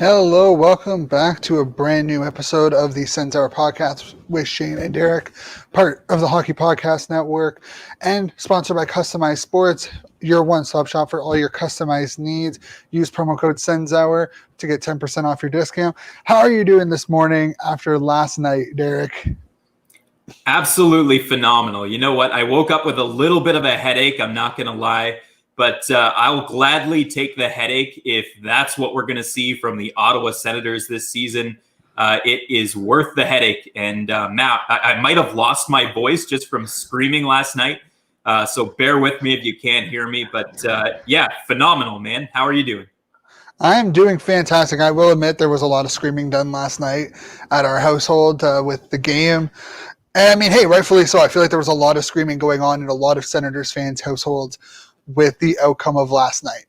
Hello, welcome back to a brand new episode of the Sens podcast with Shane and Derek, part of the Hockey Podcast Network, and sponsored by Customized Sports, your one-stop shop for all your customized needs. Use promo code SENSHOUR to get 10% off your discount. How are you doing this morning after last night, Derek? Absolutely phenomenal. You know what? I woke up with a little bit of a headache, I'm not going to lie. But I'll gladly take the headache if that's what we're going to see from the Ottawa Senators this season. It is worth the headache. And Matt, I might have lost my voice just from screaming last night. So bear with me if you can't hear me. But yeah, phenomenal, man. How are you doing? I am doing fantastic. I will admit there was a lot of screaming done last night at our household with the game. And I mean, hey, rightfully so. I feel like there was a lot of screaming going on in a lot of Senators fans' households with the outcome of last night.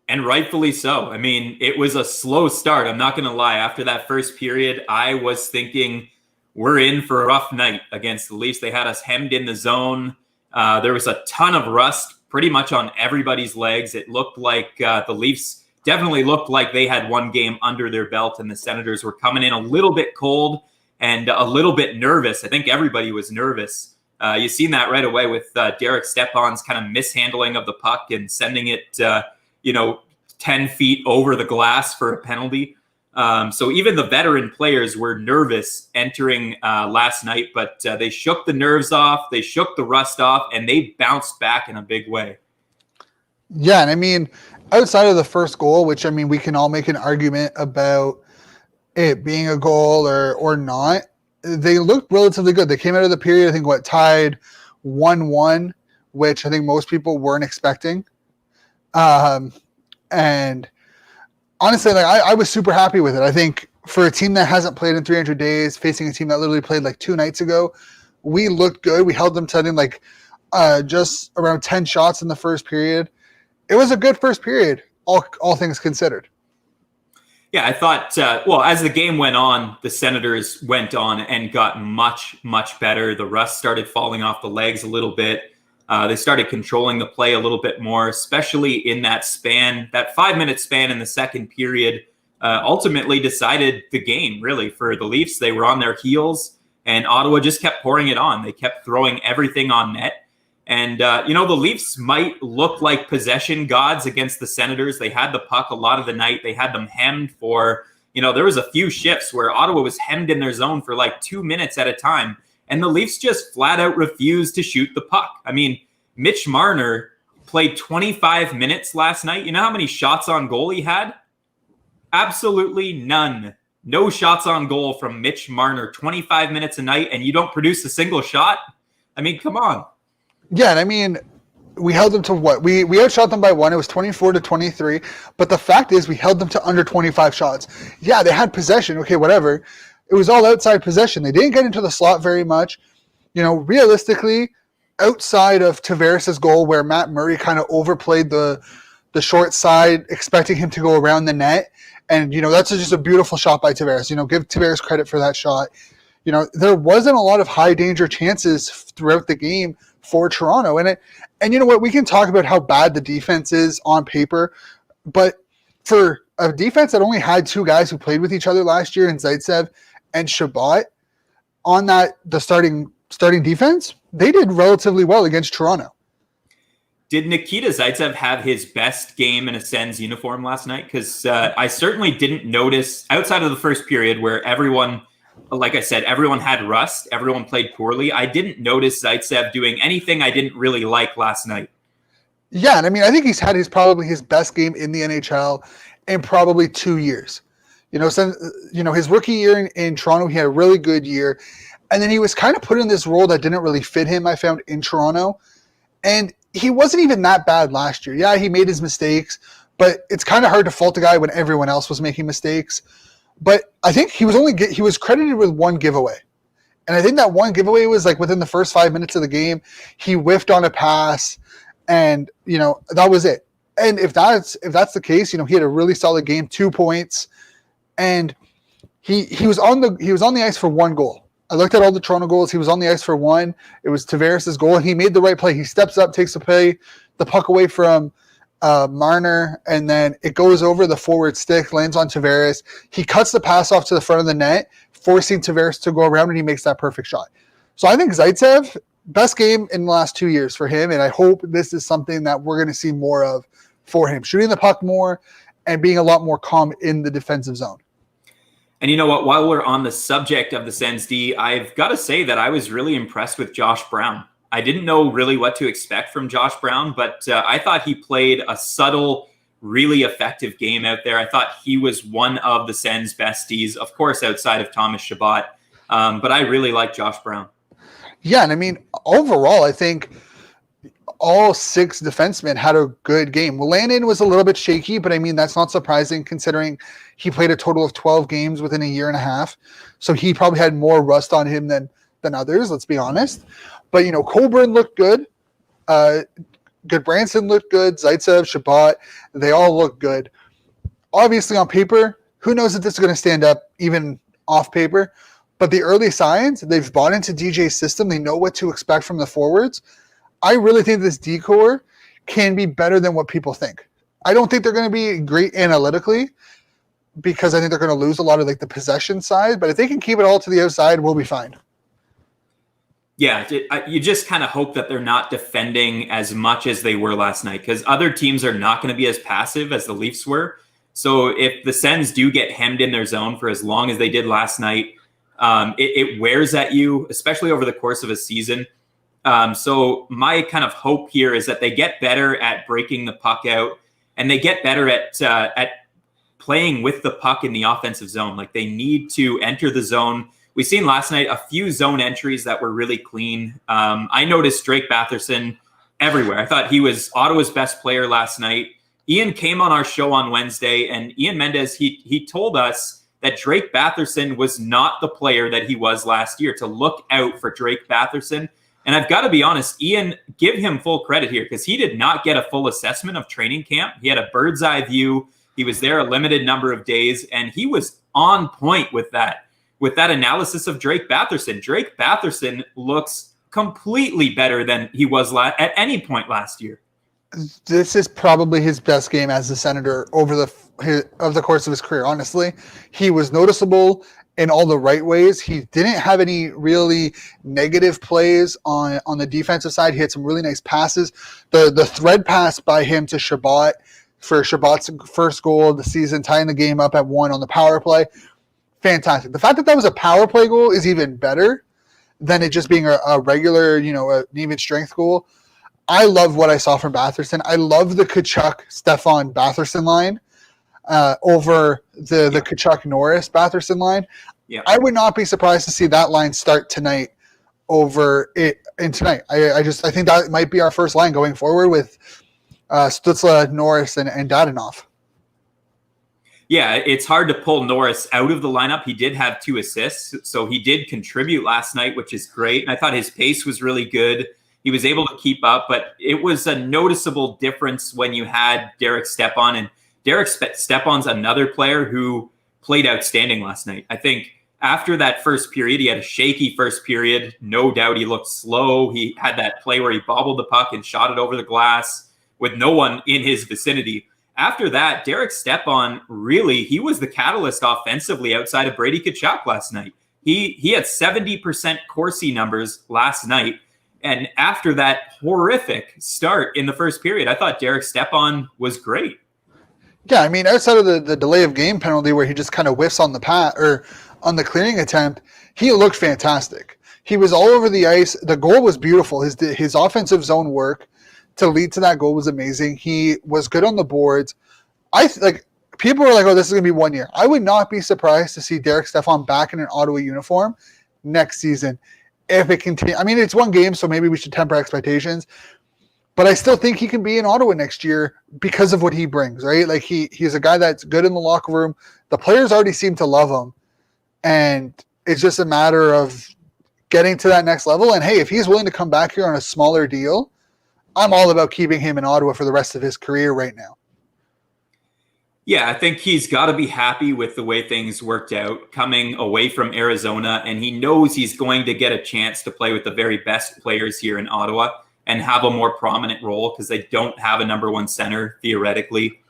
And rightfully so. I mean, it was a slow start. I'm not going to lie. After that first period, I was thinking we're in for a rough night against the Leafs. They had us hemmed in the zone. There was a ton of rust pretty much on everybody's legs. It looked like the Leafs definitely looked like they had one game under their belt, and the Senators were coming in a little bit cold and a little bit nervous. I think everybody was nervous. You've seen that right away with Derek Stepan's kind of mishandling of the puck and sending it, 10 feet over the glass for a penalty. So even the veteran players were nervous entering last night, but they shook the nerves off, they shook the rust off, and they bounced back in a big way. Yeah, and I mean, outside of the first goal, which, I mean, we can all make an argument about it being a goal or not, they looked relatively good. They came out of the period, I think, tied 1-1, which I think most people weren't expecting. And honestly, I was super happy with it. I think for a team that hasn't played in 300 days, facing a team that literally played like 2 nights ago, we looked good. We held them to just around 10 shots in the first period. It was a good first period, all things considered. Yeah, I thought, as the game went on, the Senators went on and got much, much better. The rust started falling off the legs a little bit. They started controlling the play a little bit more, especially in that span, that 5-minute span in the second period, ultimately decided the game, really, for the Leafs. They were on their heels, and Ottawa just kept pouring it on. They kept throwing everything on net. And, the Leafs might look like possession gods against the Senators. They had the puck a lot of the night. They had them hemmed for, there was a few shifts where Ottawa was hemmed in their zone for like 2 minutes at a time. And the Leafs just flat out refused to shoot the puck. I mean, Mitch Marner played 25 minutes last night. You know how many shots on goal he had? Absolutely none. No shots on goal from Mitch Marner. 25 minutes a night, and you don't produce a single shot? I mean, come on. Yeah, and I mean, we held them to what? We outshot them by 1. It was 24-23. But the fact is, we held them to under 25 shots. Yeah, they had possession. Okay, whatever. It was all outside possession. They didn't get into the slot very much. Realistically, outside of Tavares' goal where Matt Murray kind of overplayed the short side, expecting him to go around the net. And, that's just a beautiful shot by Tavares. Give Tavares credit for that shot. There wasn't a lot of high danger chances throughout the game for Toronto. And you know what? We can talk about how bad the defense is on paper, but for a defense that only had 2 guys who played with each other last year in Zaitsev and Shabbat on the starting defense, they did relatively well against Toronto. Did Nikita Zaitsev have his best game in a Sens uniform last night? Because I certainly didn't notice, outside of the first period where everyone, like I said, everyone had rust, everyone played poorly. I didn't notice Zaitsev doing anything I didn't really like last night. Yeah, and I mean, I think he's had probably his best game in the NHL in probably 2 years. Since his rookie year in Toronto, he had a really good year. And then he was kind of put in this role that didn't really fit him, I found, in Toronto. And he wasn't even that bad last year. Yeah, he made his mistakes, but it's kind of hard to fault a guy when everyone else was making mistakes. But I think he was credited with 1 giveaway. And I think that 1 giveaway was like within the first 5 minutes of the game. He whiffed on a pass, and, that was it. And if that's the case, he had a really solid game, 2 points. And he was on the ice for 1 goal. I looked at all the Toronto goals. He was on the ice for 1. It was Tavares' goal, and he made the right play. He steps up, takes the puck away from Marner, and then it goes over the forward stick, lands on Tavares. He cuts the pass off to the front of the net, forcing Tavares to go around, and he makes that perfect shot. So I think Zaitsev, best game in the last 2 years for him, and I hope this is something that we're going to see more of for him, shooting the puck more and being a lot more calm in the defensive zone. And you know what? While we're on the subject of the Sens D, I've got to say that I was really impressed with Josh Brown. I didn't know really what to expect from Josh Brown, but I thought he played a subtle, really effective game out there. I thought he was one of the Sens' besties, of course, outside of Thomas Chabot. But I really like Josh Brown. Yeah, and I mean, overall, I think all 6 defensemen had a good game. Landon was a little bit shaky, but I mean, that's not surprising considering he played a total of 12 games within a year and a half. So he probably had more rust on him than others, let's be honest. But, Coburn looked good. Goodbranson looked good. Zaitsev, Chabot, they all look good. Obviously, on paper, who knows if this is going to stand up even off paper. But the early signs, they've bought into DJ's system. They know what to expect from the forwards. I really think this D-core can be better than what people think. I don't think they're going to be great analytically because I think they're going to lose a lot of the possession side. But if they can keep it all to the outside, we'll be fine. Yeah, you just kind of hope that they're not defending as much as they were last night because other teams are not going to be as passive as the Leafs were. So if the Sens do get hemmed in their zone for as long as they did last night, it wears at you, especially over the course of a season. So my kind of hope here is that they get better at breaking the puck out and they get better at playing with the puck in the offensive zone. Like they need to enter the zone. We've seen last night a few zone entries that were really clean. I noticed Drake Batherson everywhere. I thought he was Ottawa's best player last night. Ian came on our show on Wednesday, and Ian Mendez, he told us that Drake Batherson was not the player that he was last year, to look out for Drake Batherson. And I've got to be honest, Ian, give him full credit here because he did not get a full assessment of training camp. He had a bird's eye view. He was there a limited number of days, and he was on point with that analysis of Drake Batherson. Drake Batherson looks completely better than he was at any point last year. This is probably his best game as a Senator over the course of his career. Honestly, he was noticeable in all the right ways. He didn't have any really negative plays on the defensive side. He had some really nice passes. The thread pass by him to Chabot for Chabot's first goal of the season, tying the game up at 1 on the power play. Fantastic. The fact that was a power play goal is even better than it just being a regular, an even strength goal. I love what I saw from Batherson. I love the Tkachuk-Stefan Batherson line over the Tkachuk-Norris Batherson line. Yeah. I would not be surprised to see that line start tonight over it in tonight. I think that might be our first line going forward with Stützle, Norris, and Dadonov. Yeah, it's hard to pull Norris out of the lineup. He did have 2 assists, so he did contribute last night, which is great. And I thought his pace was really good. He was able to keep up, but it was a noticeable difference when you had Derek Stepan. And Derek Stepan's another player who played outstanding last night. I think after that first period, he had a shaky first period. No doubt he looked slow. He had that play where he bobbled the puck and shot it over the glass with no one in his vicinity. After that, Derek Stepan, really, he was the catalyst offensively outside of Brady Tkachuk last night. He had 70% Corsi numbers last night. And after that horrific start in the first period, I thought Derek Stepan was great. Yeah, I mean, outside of the delay of game penalty where he just kind of whiffs on the pat or on the clearing attempt, he looked fantastic. He was all over the ice. The goal was beautiful. His offensive zone work to lead to that goal was amazing. He was good on the boards. People were like, "Oh, this is going to be 1 year." I would not be surprised to see Derek Stepan back in an Ottawa uniform next season if it continues. I mean, it's 1 game, so maybe we should temper expectations. But I still think he can be in Ottawa next year because of what he brings, right? Like he's a guy that's good in the locker room. The players already seem to love him, and it's just a matter of getting to that next level. And hey, if he's willing to come back here on a smaller deal, I'm all about keeping him in Ottawa for the rest of his career right now. Yeah, I think he's got to be happy with the way things worked out coming away from Arizona, and he knows he's going to get a chance to play with the very best players here in Ottawa. and have a more prominent role because they don't have a number one center theoretically.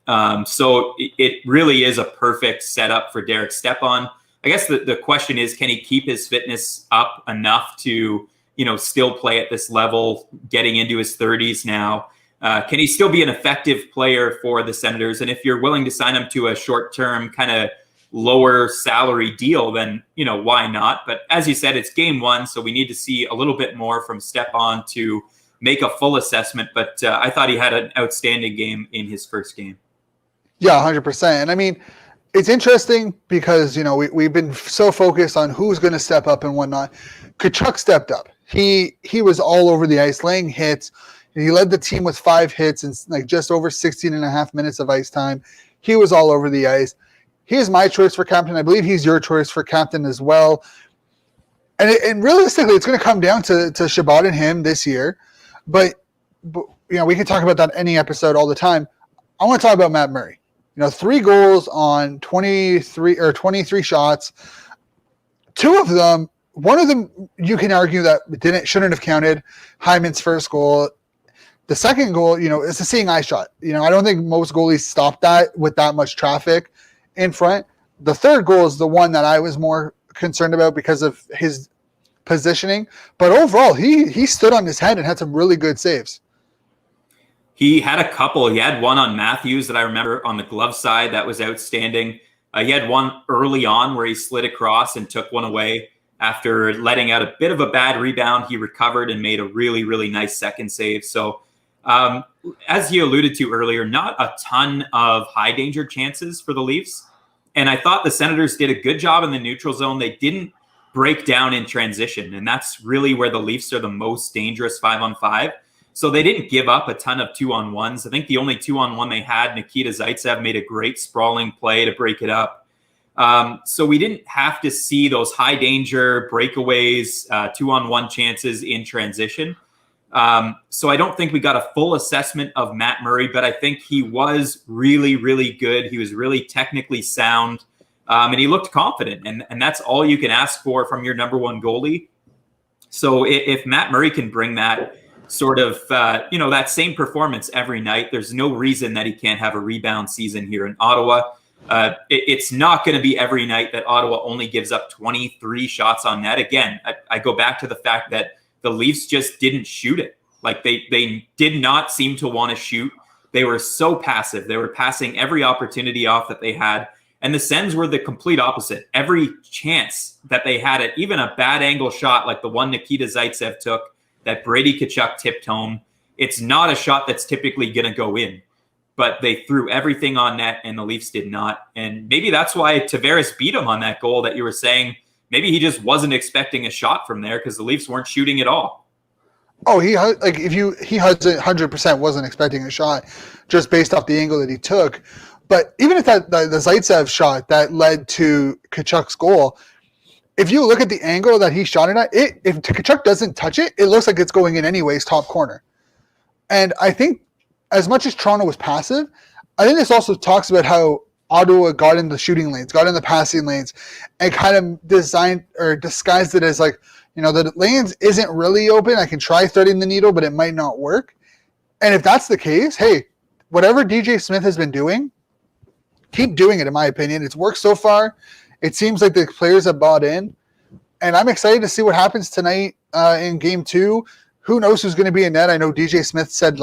So it really is a perfect setup for Derek Stepan. I guess the question is, can he keep his fitness up enough to, still play at this level, getting into his 30s now? Can he still be an effective player for the Senators? And if you're willing to sign him to a short-term kind of lower salary deal, then, why not? But as you said, it's game one, so we need to see a little bit more from Stepan to make a full assessment. But I thought he had an outstanding game in his first game. Yeah, 100%. And I mean, it's interesting because, we've been so focused on who's going to step up and whatnot. Tkachuk stepped up. He was all over the ice, laying hits. He led the team with 5 hits and like just over 16 and a half minutes of ice time. He was all over the ice. He is my choice for captain. I believe he's your choice for captain as well. And realistically, it's going to come down to Shabbat and him this year. But we can talk about that any episode all the time. I want to talk about Matt Murray. 3 goals on 23 shots. 2 of them, one of them you can argue that shouldn't have counted. Hyman's first goal. The second goal, it's a seeing eye shot. I don't think most goalies stop that with that much traffic in front. The third goal is the one that I was more concerned about because of his positioning. But overall, he stood on his head and had some really good saves. He had a couple. He had one on Matthews that I remember on the glove side that was outstanding. He had one early on where he slid across and took one away after letting out a bit of a bad rebound. He recovered and made a really, really nice second save. So as you alluded to earlier, not a ton of high danger chances for the Leafs. And I thought the Senators did a good job in the neutral zone. They didn't break down in transition. And that's really where the Leafs are the most dangerous 5-on-5. So they didn't give up a ton of 2-on-1s. I think the only 2-on-1 they had, Nikita Zaitsev made a great sprawling play to break it up. So we didn't have to see those high danger breakaways, 2-on-1 chances in transition. So I don't think we got a full assessment of Matt Murray, but I think he was really, really good. He was really technically sound, and he looked confident. And that's all you can ask for from your number one goalie. So if Matt Murray can bring that sort of, that same performance every night, there's no reason that he can't have a rebound season here in Ottawa. It's not going to be every night that Ottawa only gives up 23 shots on net. Again, I go back to the fact that the Leafs just didn't shoot it. Like they did not seem to want to shoot. They were so passive. They were passing every opportunity off that they had. And the Sens were the complete opposite. Every chance that they had it, even a bad angle shot like the one Nikita Zaitsev took that Brady Tkachuk tipped home, it's not a shot that's typically going to go in. But they threw everything on net and the Leafs did not. And maybe that's why Tavares beat him on that goal that you were saying. Maybe he just wasn't expecting a shot from there because the Leafs weren't shooting at all. Oh, he 100% wasn't expecting a shot just based off the angle that he took. But even if the Zaitsev shot that led to Tkachuk's goal, if you look at the angle that he shot it at, if Tkachuk doesn't touch it, it looks like it's going in anyways, top corner. And I think as much as Toronto was passive, I think this also talks about how Ottawa got in the shooting lanes, got in the passing lanes, and kind of designed or disguised it as like, the lanes isn't really open. I can try threading the needle, but it might not work. And if that's the case, hey, whatever DJ Smith has been doing, keep doing it, in my opinion. It's worked so far. It seems like the players have bought in. And I'm excited to see what happens tonight in Game 2. Who knows who's going to be in net? I know DJ Smith said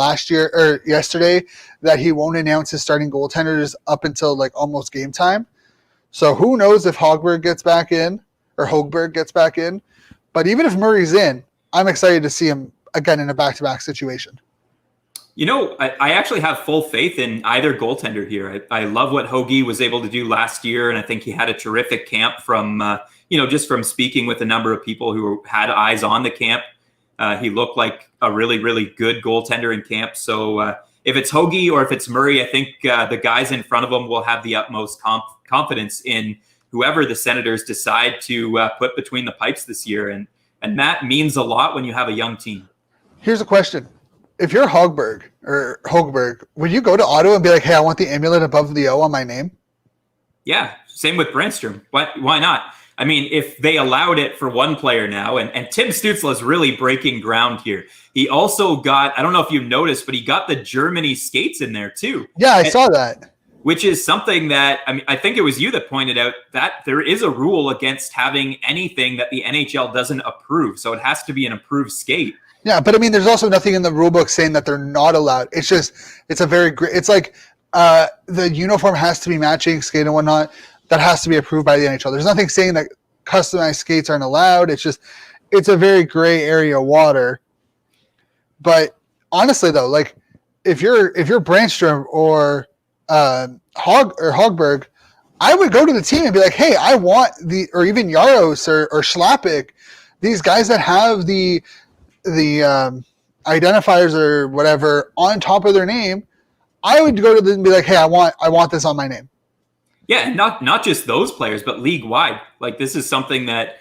yesterday that he won't announce his starting goaltenders up until like almost game time. So who knows if Hogberg gets back in. But even if Murray's in, I'm excited to see him again in a back-to-back situation. I actually have full faith in either goaltender here. I love what Hoagie was able to do last year, and I think he had a terrific camp from, just from speaking with a number of people who had eyes on the camp. He looked like a really, really good goaltender in camp. So if it's Hoagie or if it's Murray, I think the guys in front of him will have the utmost confidence in whoever the Senators decide to put between the pipes this year. And that means a lot when you have a young team. Here's a question. If you're Hogberg, would you go to Ottawa and be like, hey, I want the amulet above the O on my name? Yeah, same with Brandstrom. Why not? I mean, if they allowed it for one player now, and Tim Stützle is really breaking ground here. He also got, I don't know if you noticed, but he got the Germany skates in there too. Yeah, I saw that. Which is something that, I mean, I think it was you that pointed out that there is a rule against having anything that the NHL doesn't approve. So it has to be an approved skate. Yeah, but I mean, there's also nothing in the rule book saying that they're not allowed. It's just, it's a very great, it's like the uniform has to be matching skate and whatnot. That has to be approved by the NHL. There's nothing saying that customized skates aren't allowed. It's just, it's a very gray area of water. But honestly, though, like if you're Brandstrom or Hogberg, I would go to the team and be like, hey, I want or even Yaros or Schlappick, these guys that have the identifiers or whatever on top of their name. I would go to them and be like, hey, I want this on my name. Yeah, and not just those players, but league-wide. Like, this is something that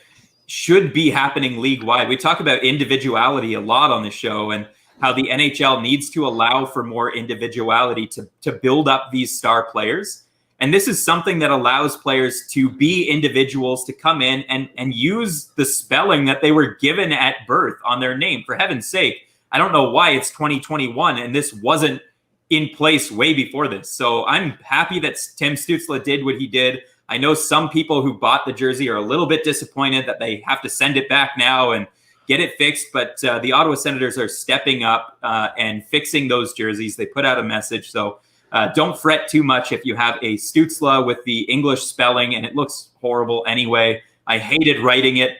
should be happening league-wide. We talk about individuality a lot on the show and how the NHL needs to allow for more individuality to build up these star players. And this is something that allows players to be individuals, to come in and use the spelling that they were given at birth on their name. For heaven's sake, I don't know why it's 2021 and this wasn't in place way before this. So I'm happy that Tim Stützle did what he did. I know some people who bought the jersey are a little bit disappointed that they have to send it back now and get it fixed, but the Ottawa Senators are stepping up and fixing those jerseys. They put out a message, so don't fret too much if you have a Stützle with the English spelling, and it looks horrible anyway. I hated writing it.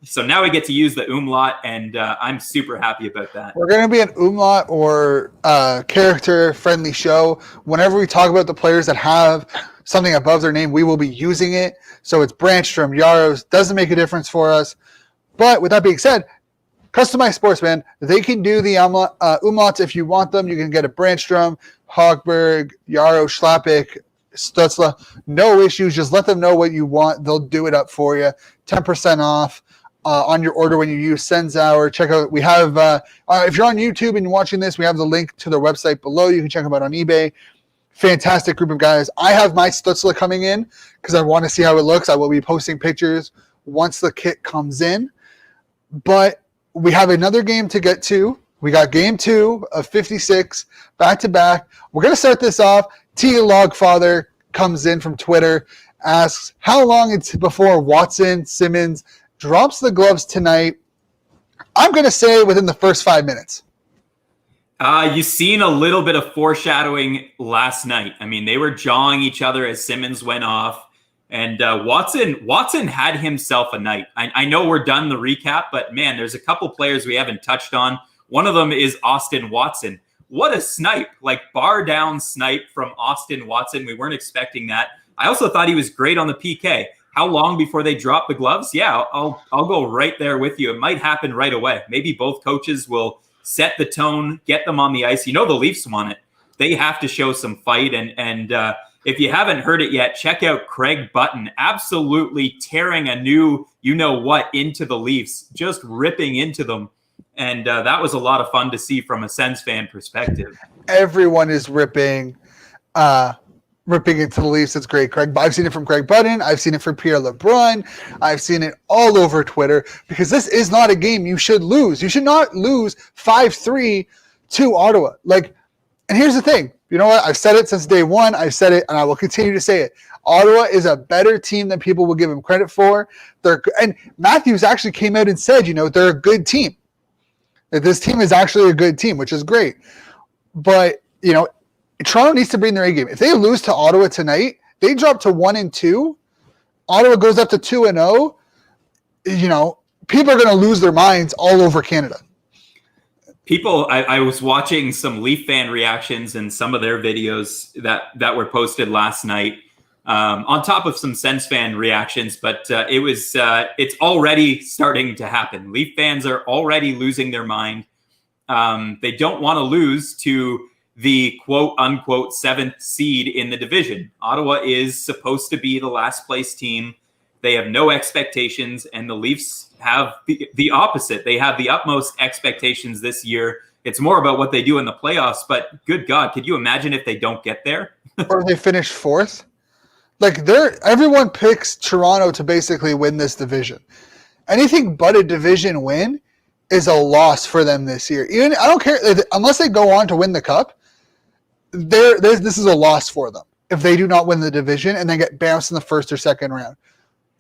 So now we get to use the umlaut, and I'm super happy about that. We're going to be an umlaut or character-friendly show. Whenever we talk about the players that have something above their name, we will be using it. So it's Brandstrom, Yaros, doesn't make a difference for us. But with that being said, Customized Sportsman, they can do the umlauts if you want them. You can get a Brandstrom, Hogberg, Yaros, Schlappick, Stützle, no issues. Just let them know what you want. They'll do it up for you. 10% off on your order when you use Sens Hour. Check out, we have, if you're on YouTube and you're watching this, we have the link to their website below. You can check them out on eBay. Fantastic group of guys. I have my Stützle coming in because I want to see how it looks. I will be posting pictures once the kit comes in. But we have another game to get to. We got game 2 of 56 back-to-back. We're going to start this off. T. Logfather comes in from Twitter, asks how long it's before Watson Simmons drops the gloves tonight. I'm going to say within the first 5 minutes. You seen a little bit of foreshadowing last night. I mean, they were jawing each other as Simmons went off. And Watson had himself a night. I know we're done the recap, but man, there's a couple players we haven't touched on. One of them is Austin Watson. What a snipe, like bar down snipe from Austin Watson. We weren't expecting that. I also thought he was great on the PK. How long before they drop the gloves? Yeah, I'll go right there with you. It might happen right away. Maybe both coaches will set the tone, get them on the ice. You know the Leafs want it. They have to show some fight. And if you haven't heard it yet, check out Craig Button absolutely tearing a new you-know-what into the Leafs, just ripping into them. And that was a lot of fun to see from a Sens fan perspective. Everyone is ripping into the Leafs. It's great, Craig. I've seen it from Craig Button. I've seen it from Pierre LeBrun. I've seen it all over Twitter because this is not a game you should lose. You should not lose 5-3 to Ottawa. And here's the thing. You know what? I've said it since day one. I've said it, and I will continue to say it. Ottawa is a better team than people will give them credit for. And Matthews actually came out and said, they're a good team. That this team is actually a good team, which is great. But, Toronto needs to bring their A game. If they lose to Ottawa tonight, they drop to 1-2. Ottawa goes up to 2-0. People are going to lose their minds all over Canada. I was watching some Leaf fan reactions and some of their videos that were posted last night, on top of some Sens fan reactions. But it's already starting to happen. Leaf fans are already losing their mind. They don't want to lose to the quote unquote 7th seed in the division. Ottawa is supposed to be the last place team. They have no expectations, and the Leafs have the opposite. They have the utmost expectations this year. It's more about what they do in the playoffs, but good God, could you imagine if they don't get there? Or they finish 4th? Like everyone picks Toronto to basically win this division. Anything but a division win is a loss for them this year. Even I don't care unless they go on to win the cup. This is a loss for them if they do not win the division and then get bounced in the first or second round.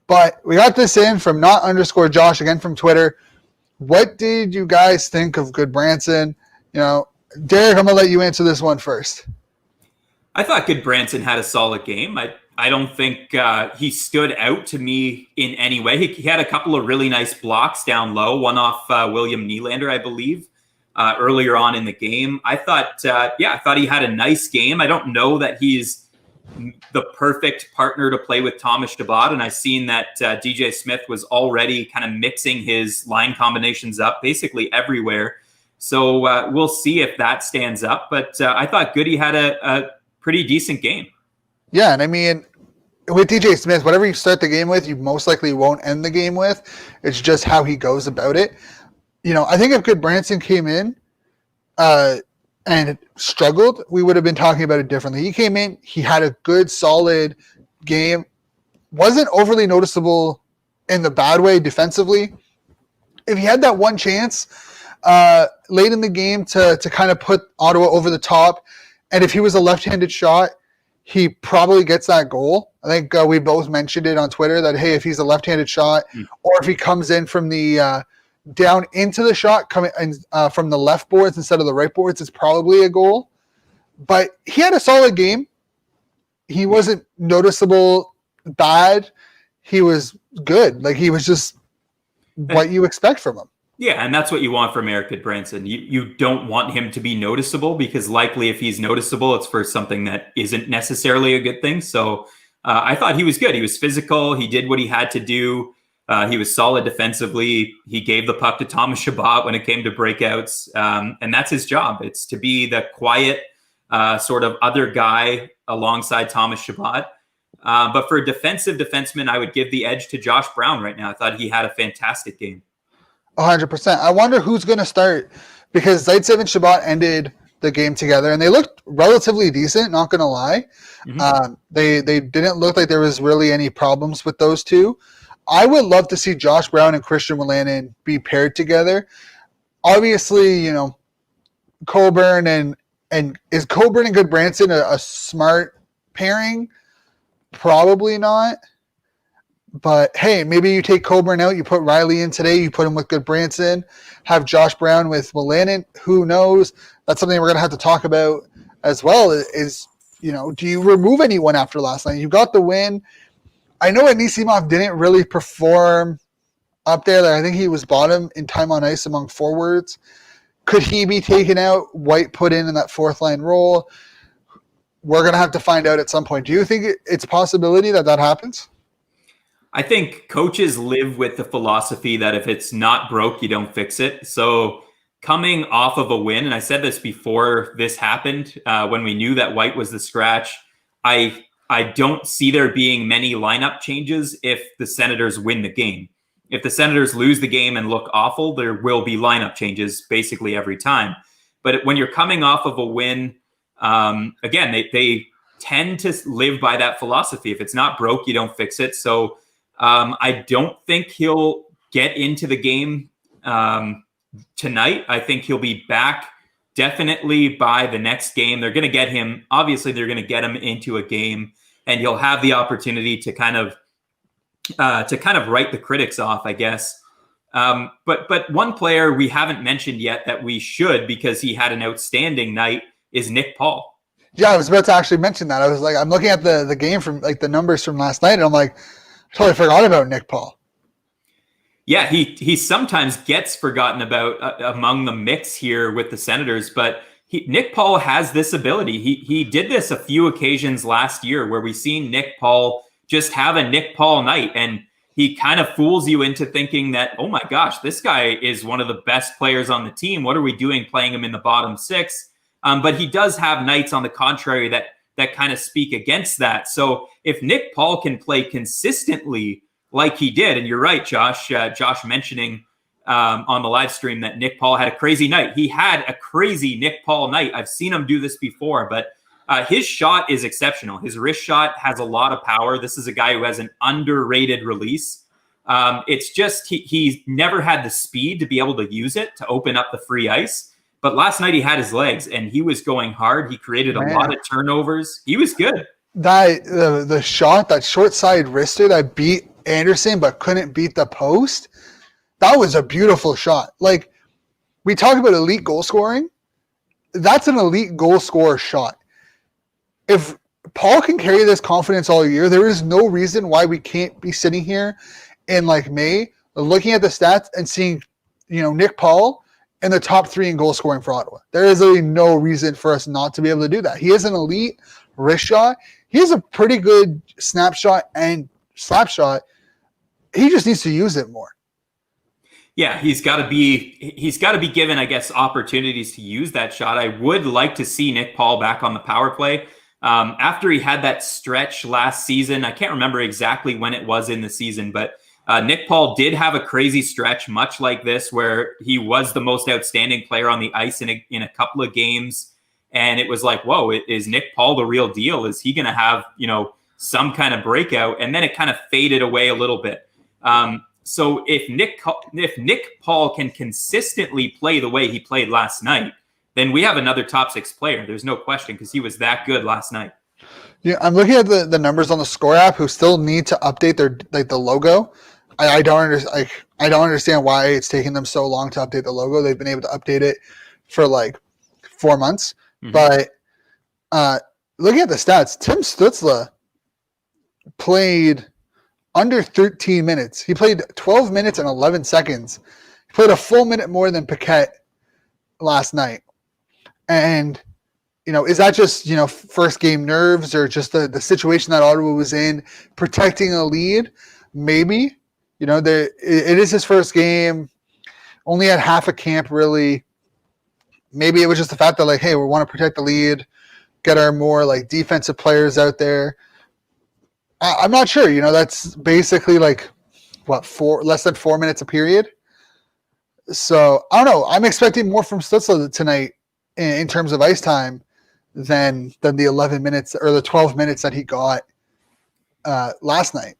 But we got this in from _Josh again from Twitter. What did you guys think of Goodbranson? Derek, I'm gonna let you answer this one first. I thought Goodbranson had a solid game. I don't think he stood out to me in any way. He had a couple of really nice blocks down low, one off William Nylander, I believe, earlier on in the game. I thought he had a nice game. I don't know that he's the perfect partner to play with Thomas Chabot, and I've seen that DJ Smith was already kind of mixing his line combinations up basically everywhere. So we'll see if that stands up. But I thought Goody had a pretty decent game. Yeah, and I mean, with DJ Smith, whatever you start the game with, you most likely won't end the game with. It's just how he goes about it. I think if Goodbranson came in and struggled, we would have been talking about it differently. He came in, he had a good, solid game. Wasn't overly noticeable in the bad way defensively. If he had that one chance late in the game to kind of put Ottawa over the top, and if he was a left-handed shot, he probably gets that goal. I think we both mentioned it on Twitter that, hey, if he's a left-handed shot or if he comes in from the down into the shot coming from the left boards instead of the right boards, it's probably a goal. But he had a solid game. He wasn't noticeable bad. He was good. Like, he was just what you expect from him. Yeah, and that's what you want from Eric Goodbranson. You don't want him to be noticeable because likely if he's noticeable, it's for something that isn't necessarily a good thing. So I thought he was good. He was physical. He did what he had to do. He was solid defensively. He gave the puck to Thomas Chabot when it came to breakouts. And that's his job. It's to be the quiet sort of other guy alongside Thomas Chabot. But for a defensive defenseman, I would give the edge to Josh Brown right now. I thought he had a fantastic game. 100%. I wonder who's going to start because Zaitsev and Chabot ended the game together, and they looked relatively decent, not going to lie. Mm-hmm. They didn't look like there was really any problems with those two. I would love to see Josh Brown and Christian Wolanin be paired together. Obviously, Coburn and is Coburn and Goodbranson a smart pairing? Probably not. But, hey, maybe you take Coburn out, you put Riley in today, you put him with Goodbranson, have Josh Brown with Wolanin. Who knows? That's something we're going to have to talk about as well is, do you remove anyone after last night? You got the win. I know Anisimov didn't really perform up there. I think he was bottom in time on ice among forwards. Could he be taken out, White put in that fourth line role? We're going to have to find out at some point. Do you think it's a possibility that happens? I think coaches live with the philosophy that if it's not broke, you don't fix it. So coming off of a win, and I said this before this happened, when we knew that White was the scratch, I don't see there being many lineup changes if the Senators win the game. If the Senators lose the game and look awful, there will be lineup changes basically every time. But when you're coming off of a win, again, they tend to live by that philosophy. If it's not broke, you don't fix it. So I don't think he'll get into the game tonight. I think he'll be back definitely by the next game. They're going to get him. Obviously, they're going to get him into a game, and he'll have the opportunity to kind of write the critics off, I guess. But one player we haven't mentioned yet that we should, because he had an outstanding night, is Nick Paul. Yeah, I was about to actually mention that. I was like, I'm looking at the game from the numbers from last night, and I'm like, I totally forgot about Nick Paul. Yeah, he sometimes gets forgotten about among the mix here with the Senators, but Nick Paul has this ability. He did this a few occasions last year where we seen Nick Paul just have a Nick Paul night, and he kind of fools you into thinking that, oh my gosh, this guy is one of the best players on the team. What are we doing playing him in the bottom six? But he does have nights on the contrary that kind of speak against that. So if Nick Paul can play consistently like he did, and you're right, Josh mentioning on the live stream that Nick Paul had a crazy night. He had a crazy Nick Paul night. I've seen him do this before, but His shot is exceptional. His wrist shot has a lot of power. This is a guy who has an underrated release. It's just he's never had the speed to be able to use it to open up the free ice. But last night he had his legs and he was going hard. He created a lot of turnovers. He was good. The shot, that short side wristed, I beat Anderson but couldn't beat the post. That was a beautiful shot. Like, we talk about elite goal scoring. That's an elite goal scorer shot. If Paul can carry this confidence all year, there is no reason why we can't be sitting here in like May looking at the stats and seeing, Nick Paul in the top 3 in goal scoring for Ottawa. There is really no reason for us not to be able to do that. He has an elite wrist shot. He has a pretty good snapshot and slap shot. He just needs to use it more. Yeah, he's got to be given, I guess, opportunities to use that shot. I would like to see Nick Paul back on the power play. After he had that stretch last season, I can't remember exactly when it was in the season, but Nick Paul did have a crazy stretch, much like this, where he was the most outstanding player on the ice in a couple of games. And it was like, whoa, is Nick Paul the real deal? Is he going to have, some kind of breakout? And then it kind of faded away a little bit. So if Nick Paul can consistently play the way he played last night, then we have another top 6 player. There's no question, because he was that good last night. Yeah, I'm looking at the numbers on the Score app, who still need to update their the logo. I don't understand why it's taking them so long to update the logo. They've been able to update it for like 4 months. Mm-hmm. But looking at the stats, Tim Stützle played under 13 minutes. He played 12 minutes and 11 seconds. He played a full minute more than Paquette last night. And, is that just, first game nerves, or just the situation that Ottawa was in, protecting a lead? Maybe. It is his first game. Only had half a camp, really. Maybe it was just the fact that, like, hey, we want to protect the lead, get our more, like, defensive players out there. I'm not sure. That's basically, like, less than 4 minutes a period. So, I don't know. I'm expecting more from Stützle tonight in terms of ice time than the 11 minutes or the 12 minutes that he got last night.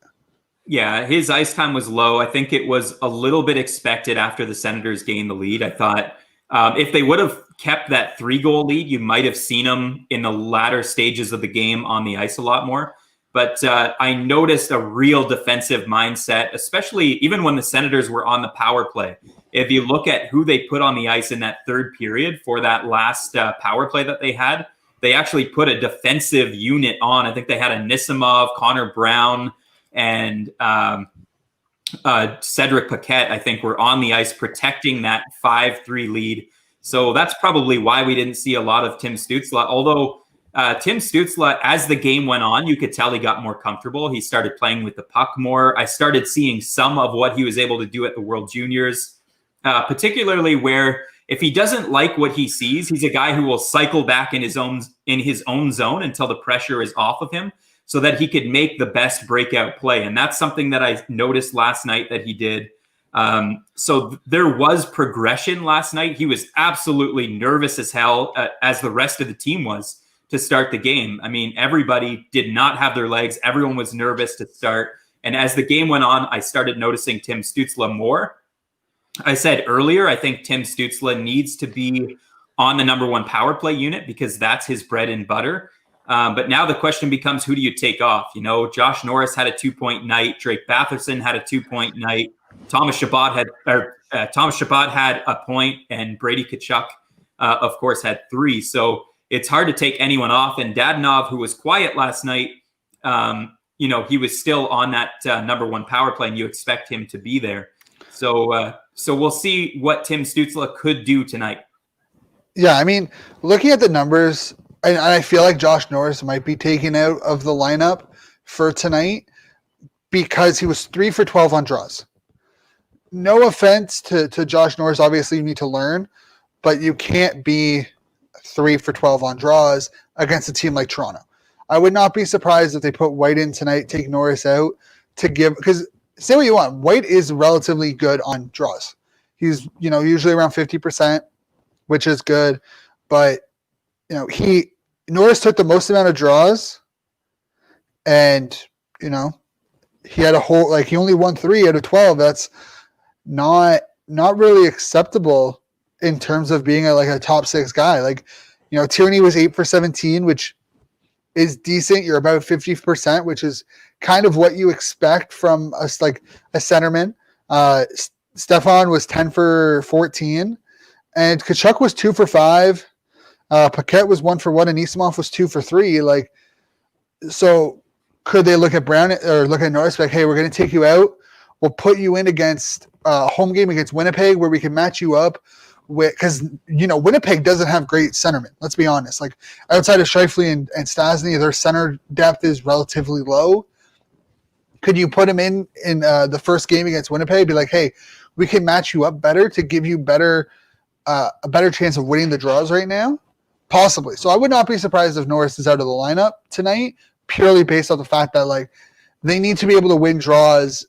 Yeah, his ice time was low. I think it was a little bit expected after the Senators gained the lead. I thought if they would have kept that 3-goal lead, you might have seen him in the latter stages of the game on the ice a lot more. But I noticed a real defensive mindset, especially even when the Senators were on the power play. If you look at who they put on the ice in that third period for that last power play that they had, they actually put a defensive unit on. I think they had a Nisimov, Connor Brown, and Cedric Paquette, I think, were on the ice protecting that 5-3 lead. So that's probably why we didn't see a lot of Tim Stützle. Although Tim Stützle, as the game went on, you could tell he got more comfortable. He started playing with the puck more. I started seeing some of what he was able to do at the World Juniors, particularly where if he doesn't like what he sees, he's a guy who will cycle back in his own zone until the pressure is off of him, so that he could make the best breakout play. And that's something that I noticed last night that he did. So there was progression last night. He was absolutely nervous as hell, as the rest of the team was, to start the game. I mean, everybody did not have their legs. Everyone was nervous to start. And as the game went on, I started noticing Tim Stützle more. I said earlier, I think Tim Stützle needs to be on the number 1 power play unit, because that's his bread and butter. But now the question becomes, who do you take off? Josh Norris had a 2-point night. Drake Batherson had a 2-point night. Thomas Chabot had a point, and Brady Tkachuk, of course, had 3. So it's hard to take anyone off. And Dadonov, who was quiet last night, he was still on that number 1 power play, and you expect him to be there. So we'll see what Tim Stützle could do tonight. Yeah, I mean, looking at the numbers, and I feel like Josh Norris might be taken out of the lineup for tonight because he was 3 for 12 on draws. No offense to Josh Norris. Obviously, you need to learn, but you can't be 3 for 12 on draws against a team like Toronto. I would not be surprised if they put White in tonight, take Norris out to give, because say what you want, White is relatively good on draws. He's, usually around 50%, which is good, but he Norris took the most amount of draws, and he had he only won 3 out of 12. That's not really acceptable in terms of being a top 6 guy. Tierney was 8 for 17, which is decent. You're about 50%, which is kind of what you expect from a centerman. Stefan was 10 for 14, and Kachuk was 2 for 5. Paquette was 1 for 1, and Isamov was 2 for 3. So could they look at Brown or look at Norris like, hey, we're going to take you out. We'll put you in against a home game against Winnipeg where we can match you up with, because Winnipeg doesn't have great centermen. Let's be honest. Outside of Scheifele and Stasny, their center depth is relatively low. Could you put him in the first game against Winnipeg? Be like, hey, we can match you up better to give you a better chance of winning the draws right now? Possibly. So I would not be surprised if Norris is out of the lineup tonight, purely based on the fact that they need to be able to win draws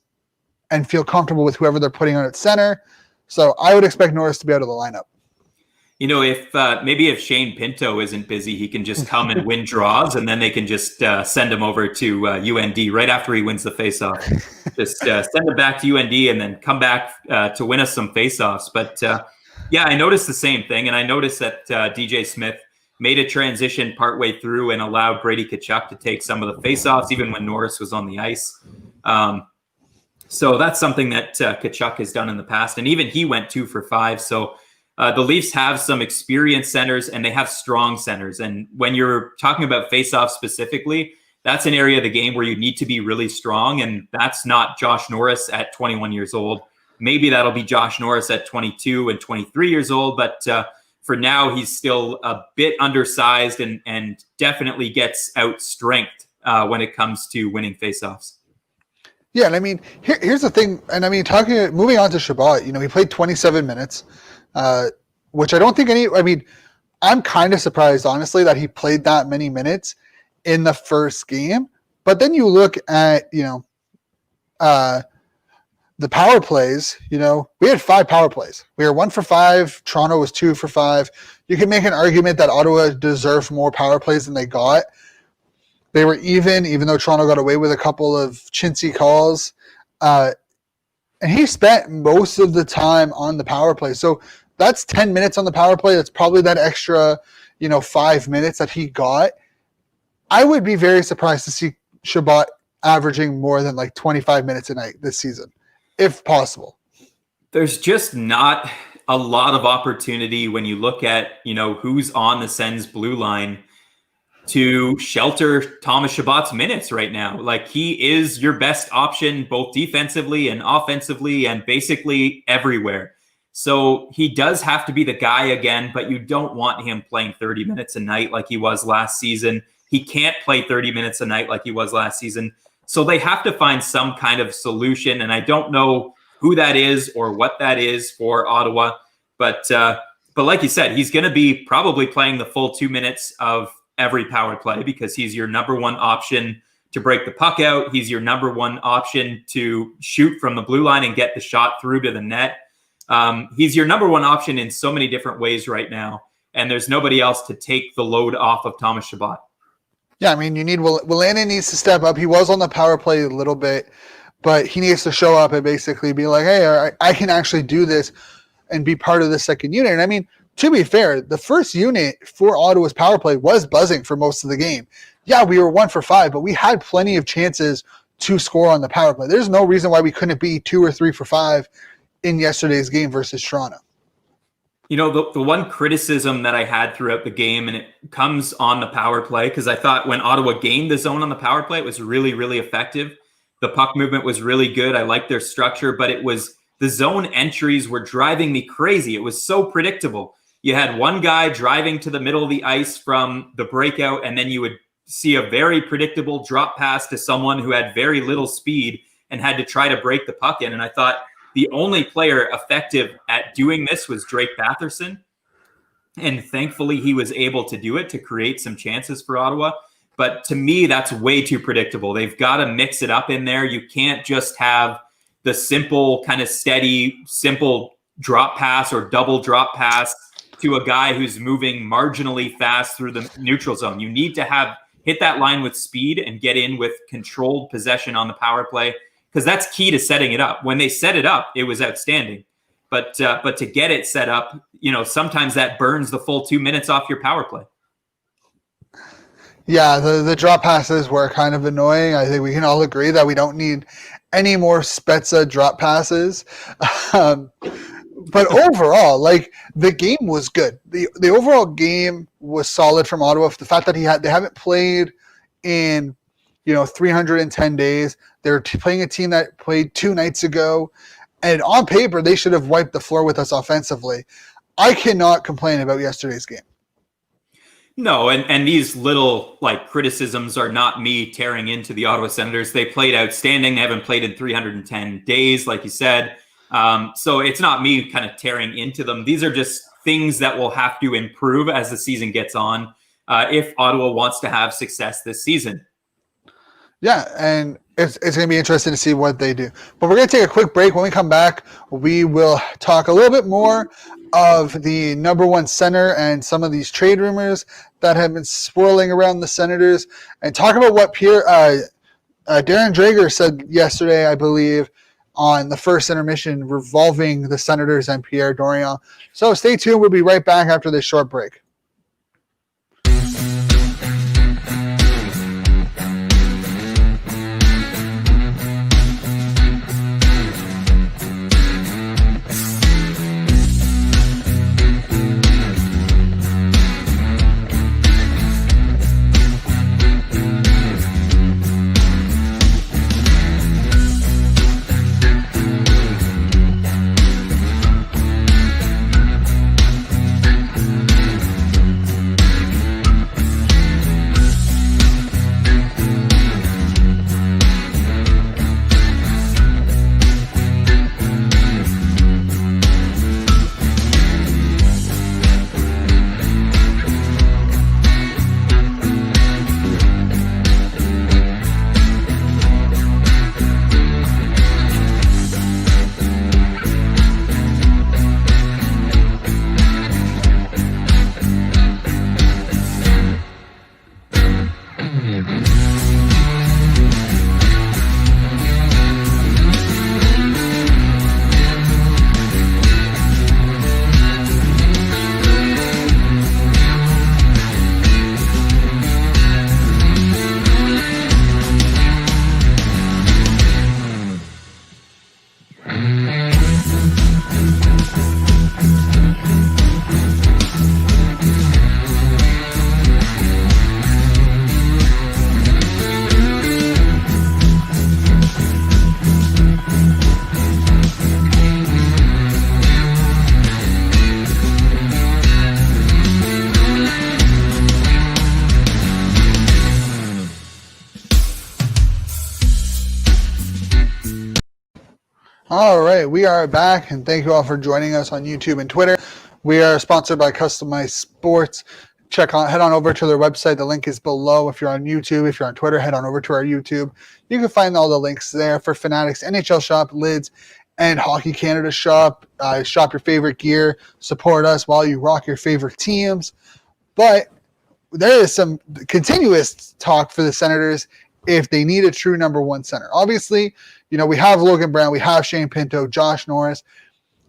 and feel comfortable with whoever they're putting on at center. So I would expect Norris to be out of the lineup. If Shane Pinto isn't busy, he can just come and win draws, and then they can just send him over to UND right after he wins the faceoff. Just send him back to UND and then come back to win us some faceoffs. But I noticed the same thing, and I noticed that DJ Smith made a transition partway through and allowed Brady Tkachuk to take some of the faceoffs, even when Norris was on the ice. So that's something that Tkachuk has done in the past, and even he went 2 for 5. So the Leafs have some experienced centers, and they have strong centers. And when you're talking about faceoffs specifically, that's an area of the game where you need to be really strong, and that's not Josh Norris at 21 years old. Maybe that'll be Josh Norris at 22 and 23 years old, but for now, he's still a bit undersized and definitely gets out strength when it comes to winning faceoffs. Yeah, and here's the thing, and moving on to Chabot, he played 27 minutes, which I don't think I'm kind of surprised, honestly, that he played that many minutes in the first game. But then you look at, the power plays, we had 5 power plays. We were 1 for 5. Toronto was 2 for 5. You can make an argument that Ottawa deserved more power plays than they got. They were even though Toronto got away with a couple of chintzy calls. And he spent most of the time on the power play. So that's 10 minutes on the power play. That's probably that extra, 5 minutes that he got. I would be very surprised to see Chabot averaging more than 25 minutes a night this season, if possible. There's just not a lot of opportunity when you look at, who's on the Sens blue line to shelter Thomas Chabot's minutes right now. He is your best option, both defensively and offensively and basically everywhere. So he does have to be the guy again, but you don't want him playing 30 minutes a night like he was last season. He can't play 30 minutes a night like he was last season. So they have to find some kind of solution, and I don't know who that is or what that is for Ottawa. But like you said, he's going to be probably playing the full 2 minutes of every power play because he's your number one option to break the puck out. He's your number one option to shoot from the blue line and get the shot through to the net. He's your number one option in so many different ways right now, and there's nobody else to take the load off of Thomas Chabot. Yeah, you need Wolanin needs to step up. He was on the power play a little bit, but he needs to show up and basically be like, hey, I can actually do this and be part of the second unit. And to be fair, the first unit for Ottawa's power play was buzzing for most of the game. Yeah, we were 1 for 5, but we had plenty of chances to score on the power play. There's no reason why we couldn't be 2 or 3 for 5 in yesterday's game versus Toronto. The one criticism that I had throughout the game, and it comes on the power play, because I thought when Ottawa gained the zone on the power play, it was really, really effective. The puck movement was really good. I liked their structure, but it was the zone entries were driving me crazy. It was so predictable. You had one guy driving to the middle of the ice from the breakout, and then you would see a very predictable drop pass to someone who had very little speed and had to try to break the puck in. And I thought the only player effective at doing this was Drake Batherson. And thankfully, he was able to do it to create some chances for Ottawa. But to me, that's way too predictable. They've got to mix it up in there. You can't just have the simple, kind of steady, simple drop pass or double drop pass to a guy who's moving marginally fast through the neutral zone. You need to hit that line with speed and get in with controlled possession on the power play, because that's key to setting it up. When they set it up, it was outstanding. But to get it set up, sometimes that burns the full 2 minutes off your power play. Yeah, the drop passes were kind of annoying. I think we can all agree that we don't need any more Spezza drop passes. But overall, the game was good. The overall game was solid from Ottawa. The fact that they haven't played in 310 days. They're playing a team that played 2 nights ago, and on paper they should have wiped the floor with us offensively. I cannot complain about yesterday's game. No, and these little criticisms are not me tearing into the Ottawa Senators. They played outstanding. They haven't played in 310 days, like you said. So it's not me kind of tearing into them. These are just things that will have to improve as the season gets on, if Ottawa wants to have success this season. Yeah, and it's going to be interesting to see what they do. But we're going to take a quick break. When we come back, we will talk a little bit more of the number one center and some of these trade rumors that have been swirling around the Senators, and talk about what Darren Drager said yesterday, I believe, on the first intermission revolving the Senators and Pierre Dorion. So stay tuned. We'll be right back after this short break. All right, we are back, and thank you all for joining us on YouTube and Twitter. We are sponsored by Customized Sports. Head on over to their website. The link is below. If you're on YouTube, if you're on Twitter, head on over to our YouTube. You can find all the links there for Fanatics NHL Shop, Lids, and Hockey Canada Shop. Shop your favorite gear. Support us while you rock your favorite teams. But there is some continuous talk for the Senators if they need a true number one center. Obviously, we have Logan Brown, we have Shane Pinto, Josh Norris.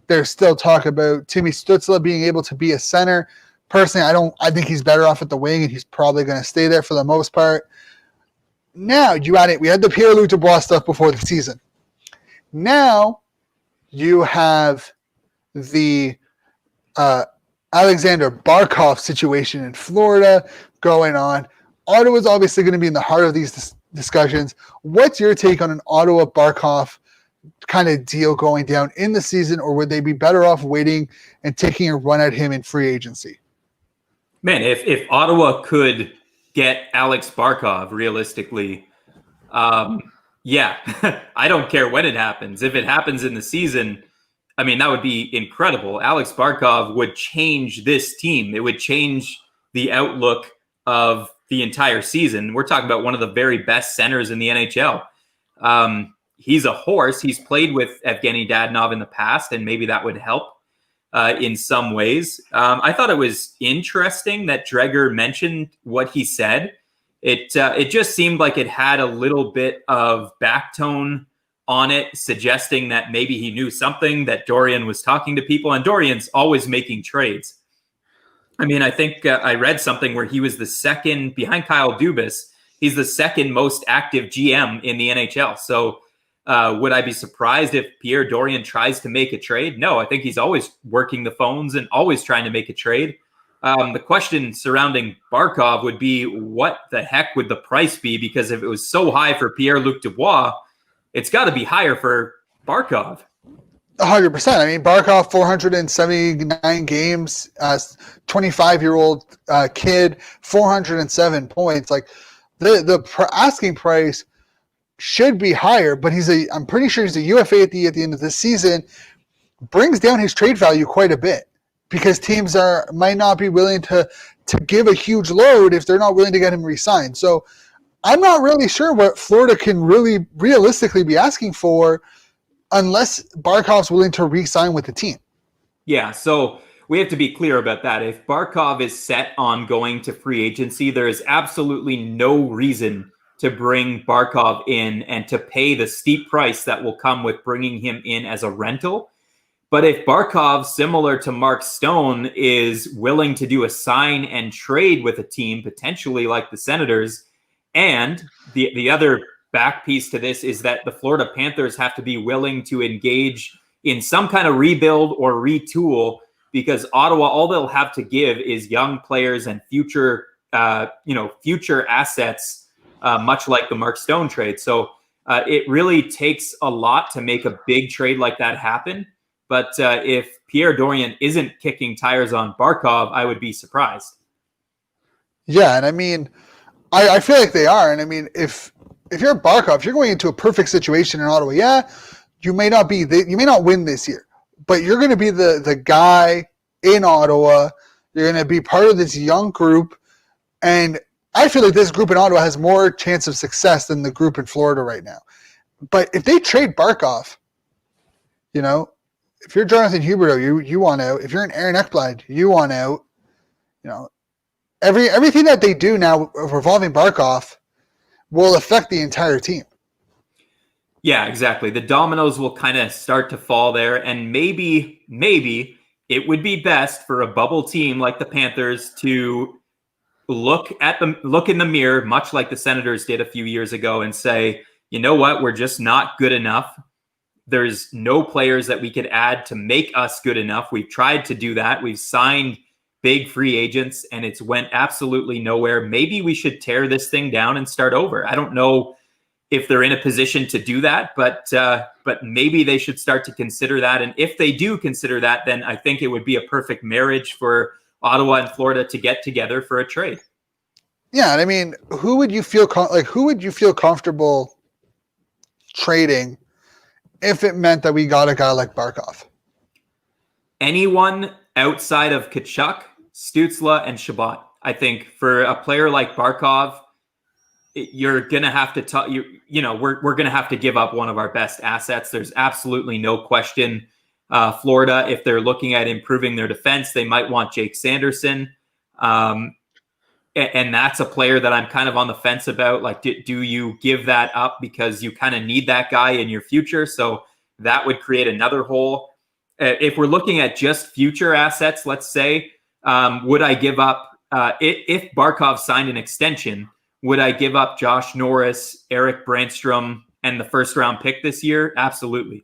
There's still talk about Timmy Stützle being able to be a center. Personally, I think he's better off at the wing, and he's probably going to stay there for the most part. Now, we had the Pierre-Luc Dubois stuff before the season. Now, you have the Alexander Barkov situation in Florida going on. Ottawa's obviously going to be in the heart of these discussions. What's your take on an Ottawa Barkov kind of deal going down in the season, or would they be better off waiting and taking a run at him in free agency? Man, if Ottawa could get Alex Barkov, realistically, yeah, I don't care when it happens. If it happens in the season, I mean, that would be incredible. Alex Barkov would change this team. It would change the outlook of the entire season. We're talking about one of the very best centers in the NHL. He's a horse. He's played with Evgeny Dadonov in the past, and maybe that would help. in some ways. I thought it was interesting that Dreger mentioned what he said. It just seemed like it had a little bit of backtone on it, suggesting that maybe he knew something, that Dorian was talking to people, and Dorian's always making trades. I mean, I think I read something where he was the second, behind Kyle Dubas, he's the second most active GM in the NHL. So would I be surprised if Pierre Dorian tries to make a trade? No, I think he's always working the phones and always trying to make a trade. The question surrounding Barkov would be, what the heck would the price be? Because if it was so high for Pierre-Luc Dubois, it's got to be higher for Barkov. 100%. I mean, Barkov, 479 games, 25-year-old kid, 407 points. Like the asking price should be higher, but I'm pretty sure he's a UFA at the end of this season. Brings down his trade value quite a bit because teams might not be willing to give a huge load if they're not willing to get him re-signed. So I'm not really sure what Florida can really realistically be asking for unless Barkov's willing to re-sign with the team. Yeah, so we have to be clear about that. If Barkov is set on going to free agency, there is absolutely no reason to bring Barkov in and to pay the steep price that will come with bringing him in as a rental. But if Barkov, similar to Mark Stone, is willing to do a sign and trade with a team, potentially like the Senators, and the other back piece to this is that the Florida Panthers have to be willing to engage in some kind of rebuild or retool, because Ottawa, all they'll have to give is young players and future assets, much like the Mark Stone trade. So it really takes a lot to make a big trade like that happen. But if Pierre Dorian isn't kicking tires on Barkov, I would be surprised. Yeah, and I mean, I feel like they are. And I mean, if you're Barkov, you're going into a perfect situation in Ottawa. Yeah, you may not win this year, but you're going to be the guy in Ottawa. You're going to be part of this young group, and I feel like this group in Ottawa has more chance of success than the group in Florida right now. But if they trade Barkov, if you're Jonathan Huberdeau, you want out. If you're an Aaron Ekblad, you want out. Everything that they do now revolving Barkov will affect the entire team. Yeah, exactly. The dominoes will kind of start to fall there, and maybe it would be best for a bubble team like the Panthers to look in the mirror, much like the Senators did a few years ago, and say, you know what, we're just not good enough. There's no players that we could add to make us good enough. We've tried to do that. We've signed big free agents, and it's went absolutely nowhere. Maybe we should tear this thing down and start over. I don't know if they're in a position to do that, but maybe they should start to consider that. And if they do consider that, then I think it would be a perfect marriage for Ottawa and Florida to get together for a trade. Yeah, and I mean, who would you feel comfortable trading if it meant that we got a guy like Barkov? Anyone outside of Tkachuk, Stützle, and Shabbat. I think for a player like Barkov, you're gonna have to we're gonna have to give up one of our best assets. There's absolutely no question. Florida, if they're looking at improving their defense, they might want Jake Sanderson. And that's a player that I'm kind of on the fence about. Like, do you give that up because you kind of need that guy in your future? So that would create another hole. If we're looking at just future assets, let's say, would I give up, if Barkov signed an extension, would I give up Josh Norris, Eric Brandstrom, and the first-round pick this year? Absolutely.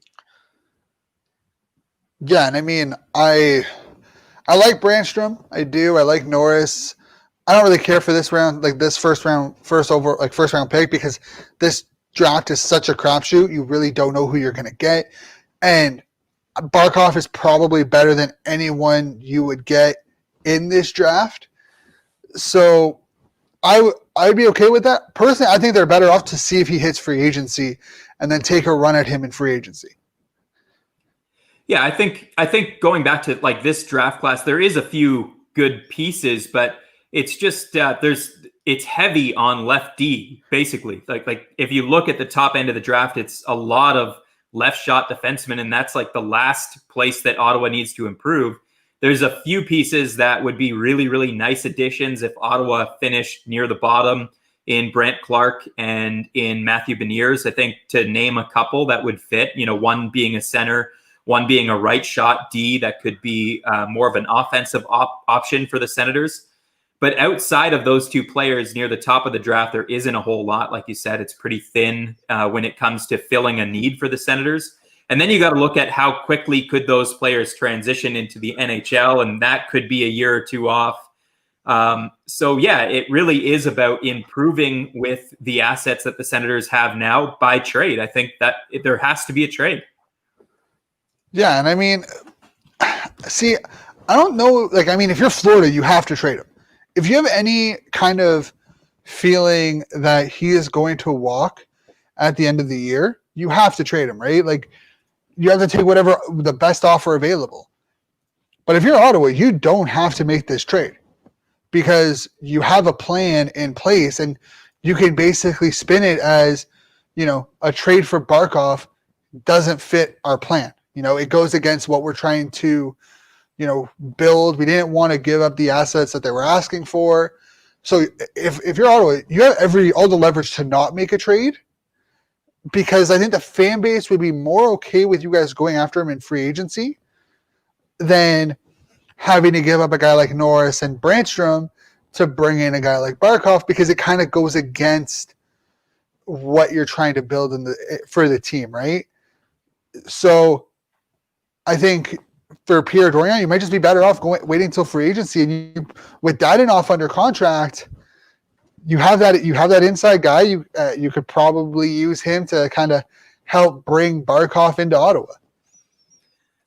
Yeah, and I mean, I like Brandstrom. I do. I like Norris. I don't really care for this round, like this first round pick, because this draft is such a crapshoot. You really don't know who you're going to get. And Barkov is probably better than anyone you would get in this draft. So I'd be okay with that. Personally, I think they're better off to see if he hits free agency and then take a run at him in free agency. Yeah, I think going back to like this draft class, there is a few good pieces, but it's just it's heavy on left D, basically. Like if you look at the top end of the draft, it's a lot of left shot defenseman, and that's like the last place that Ottawa needs to improve. There's a few pieces that would be really, really nice additions if Ottawa finished near the bottom in Brent Clark and in Matthew Beniers. I think, to name a couple that would fit, one being a center, one being a right shot D that could be more of an offensive option for the Senators. But outside of those two players near the top of the draft, there isn't a whole lot. Like you said, it's pretty thin when it comes to filling a need for the Senators. And then you got to look at how quickly could those players transition into the NHL, and that could be a year or two off. So yeah, it really is about improving with the assets that the Senators have now by trade. I think that there has to be a trade. Yeah, and I mean, see, I don't know. Like, I mean, if you're Florida, you have to trade him. If you have any kind of feeling that he is going to walk at the end of the year, you have to trade him, right? Like, you have to take whatever the best offer available. But if you're Ottawa, you don't have to make this trade because you have a plan in place, and you can basically spin it as, a trade for Barkov doesn't fit our plan. It goes against what we're trying to, build. We didn't want to give up the assets that they were asking for. So if you're Ottawa, you have all the leverage to not make a trade, because I think the fan base would be more okay with you guys going after him in free agency than having to give up a guy like Norris and Brandstrom to bring in a guy like Barkov, because it kind of goes against what you're trying to build for the team, right? So I think for Pierre Dorion, you might just be better off waiting until free agency, and with Dadonov under contract, you have that inside guy. You could probably use him to kind of help bring Barkov into Ottawa.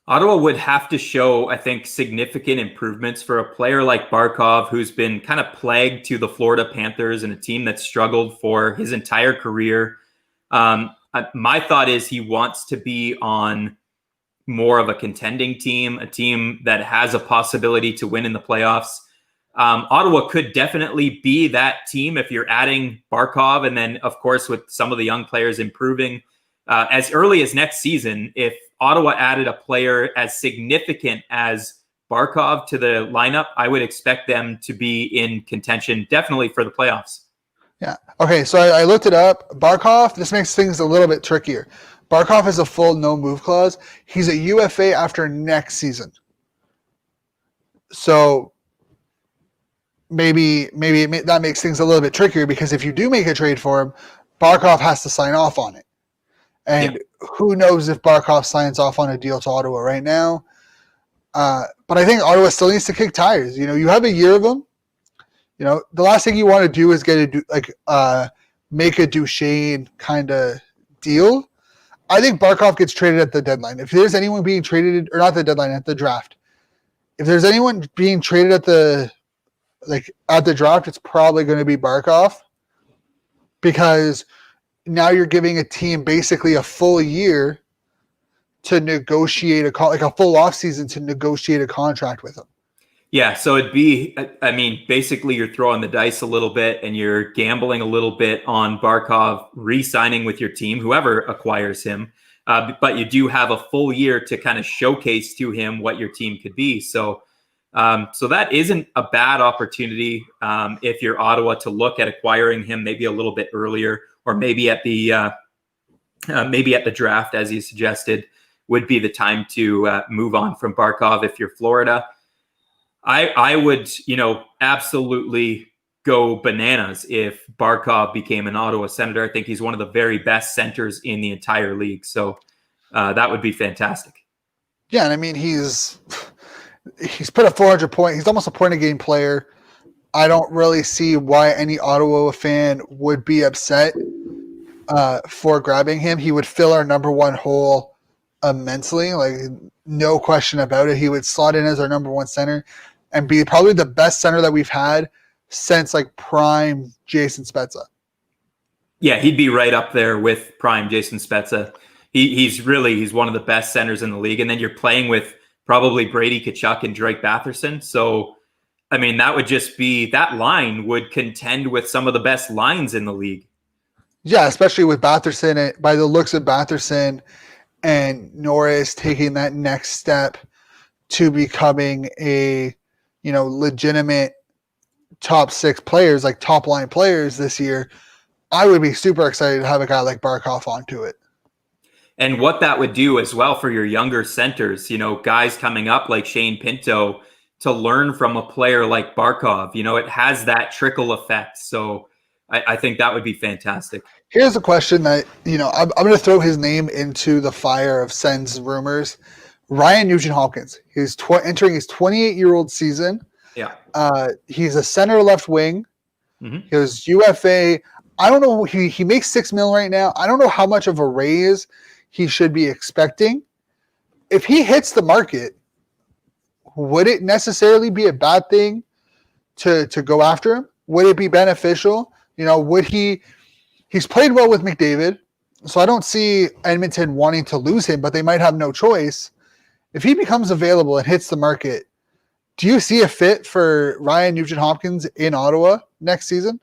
Ottawa would have to show, I think, significant improvements for a player like Barkov, who's been kind of plagued to the Florida Panthers and a team that struggled for his entire career. My thought is he wants to be on more of a contending team, a team that has a possibility to win in the playoffs. Ottawa could definitely be that team if you're adding Barkov, and then, of course, with some of the young players improving as early as next season. If Ottawa added a player as significant as Barkov to the lineup, I would expect them to be in contention, definitely for the playoffs. Yeah. Okay, so I looked it up. Barkov, this makes things a little bit trickier. Barkov has a full no-move clause. He's a UFA after next season. So maybe that makes things a little bit trickier, because if you do make a trade for him, Barkov has to sign off on it. And who knows if Barkov signs off on a deal to Ottawa right now. But I think Ottawa still needs to kick tires. You have a year of them. The last thing you want to do is make a Duchesne kind of deal. I think Barkov gets traded at the deadline. If there's anyone being traded, or not the deadline, at the draft, if there's anyone being traded at the draft, it's probably going to be Barkov, because now you're giving a team basically a full year to negotiate a full offseason to negotiate a contract with them. Yeah, so it'd be, basically you're throwing the dice a little bit, and you're gambling a little bit on Barkov re-signing with your team, whoever acquires him. But you do have a full year to kind of showcase to him what your team could be. So that isn't a bad opportunity if you're Ottawa to look at acquiring him maybe a little bit earlier, or maybe at the draft, as you suggested, would be the time to move on from Barkov if you're Florida. I would, absolutely go bananas if Barkov became an Ottawa Senator. I think he's one of the very best centers in the entire league. So that would be fantastic. Yeah, and I mean, he's put up 400 points. He's almost a point-a-game player. I don't really see why any Ottawa fan would be upset for grabbing him. He would fill our number one hole immensely, no question about it. He would slot in as our number one center and be probably the best center that we've had since prime Jason Spezza. Yeah, he'd be right up there with prime Jason Spezza. He's one of the best centers in the league. And then you're playing with probably Brady Tkachuk and Drake Batherson. So, that would just be, that line would contend with some of the best lines in the league. Yeah, especially with Batherson. By the looks of Batherson and Norris taking that next step to becoming a, legitimate top 6 players, like top line players this year, I would be super excited to have a guy like Barkov onto it. And what that would do as well for your younger centers, guys coming up like Shane Pinto, to learn from a player like Barkov, it has that trickle effect. So I think that would be fantastic. Here's a question that, I'm going to throw his name into the fire of Sens rumors. Ryan Nugent-Hopkins. He's entering his 28-year-old season. Yeah. He's a center left wing. Mm-hmm. He was UFA. I don't know. He makes $6 million right now. I don't know how much of a raise he should be expecting. If he hits the market, would it necessarily be a bad thing to go after him? Would it be beneficial? He's played well with McDavid, so I don't see Edmonton wanting to lose him, but they might have no choice. If he becomes available and hits the market, do you see a fit for Ryan Nugent-Hopkins in Ottawa next season?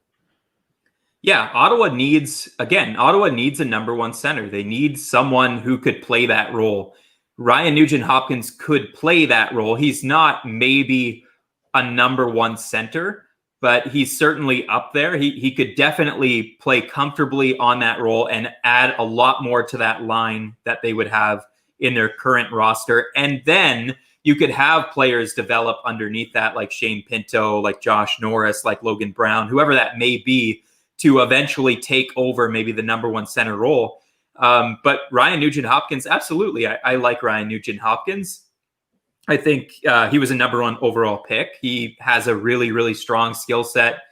Yeah, Ottawa needs a number one center. They need someone who could play that role. Ryan Nugent-Hopkins could play that role. He's not maybe a number one center, but he's certainly up there. He could definitely play comfortably on that role and add a lot more to that line that they would have in their current roster. And then you could have players develop underneath that, like Shane Pinto, like Josh Norris, like Logan Brown, whoever that may be, to eventually take over maybe the number one center role. But Ryan Nugent-Hopkins, absolutely. I like Ryan Nugent-Hopkins. I think he was a number one overall pick. He has a really, really strong skill set.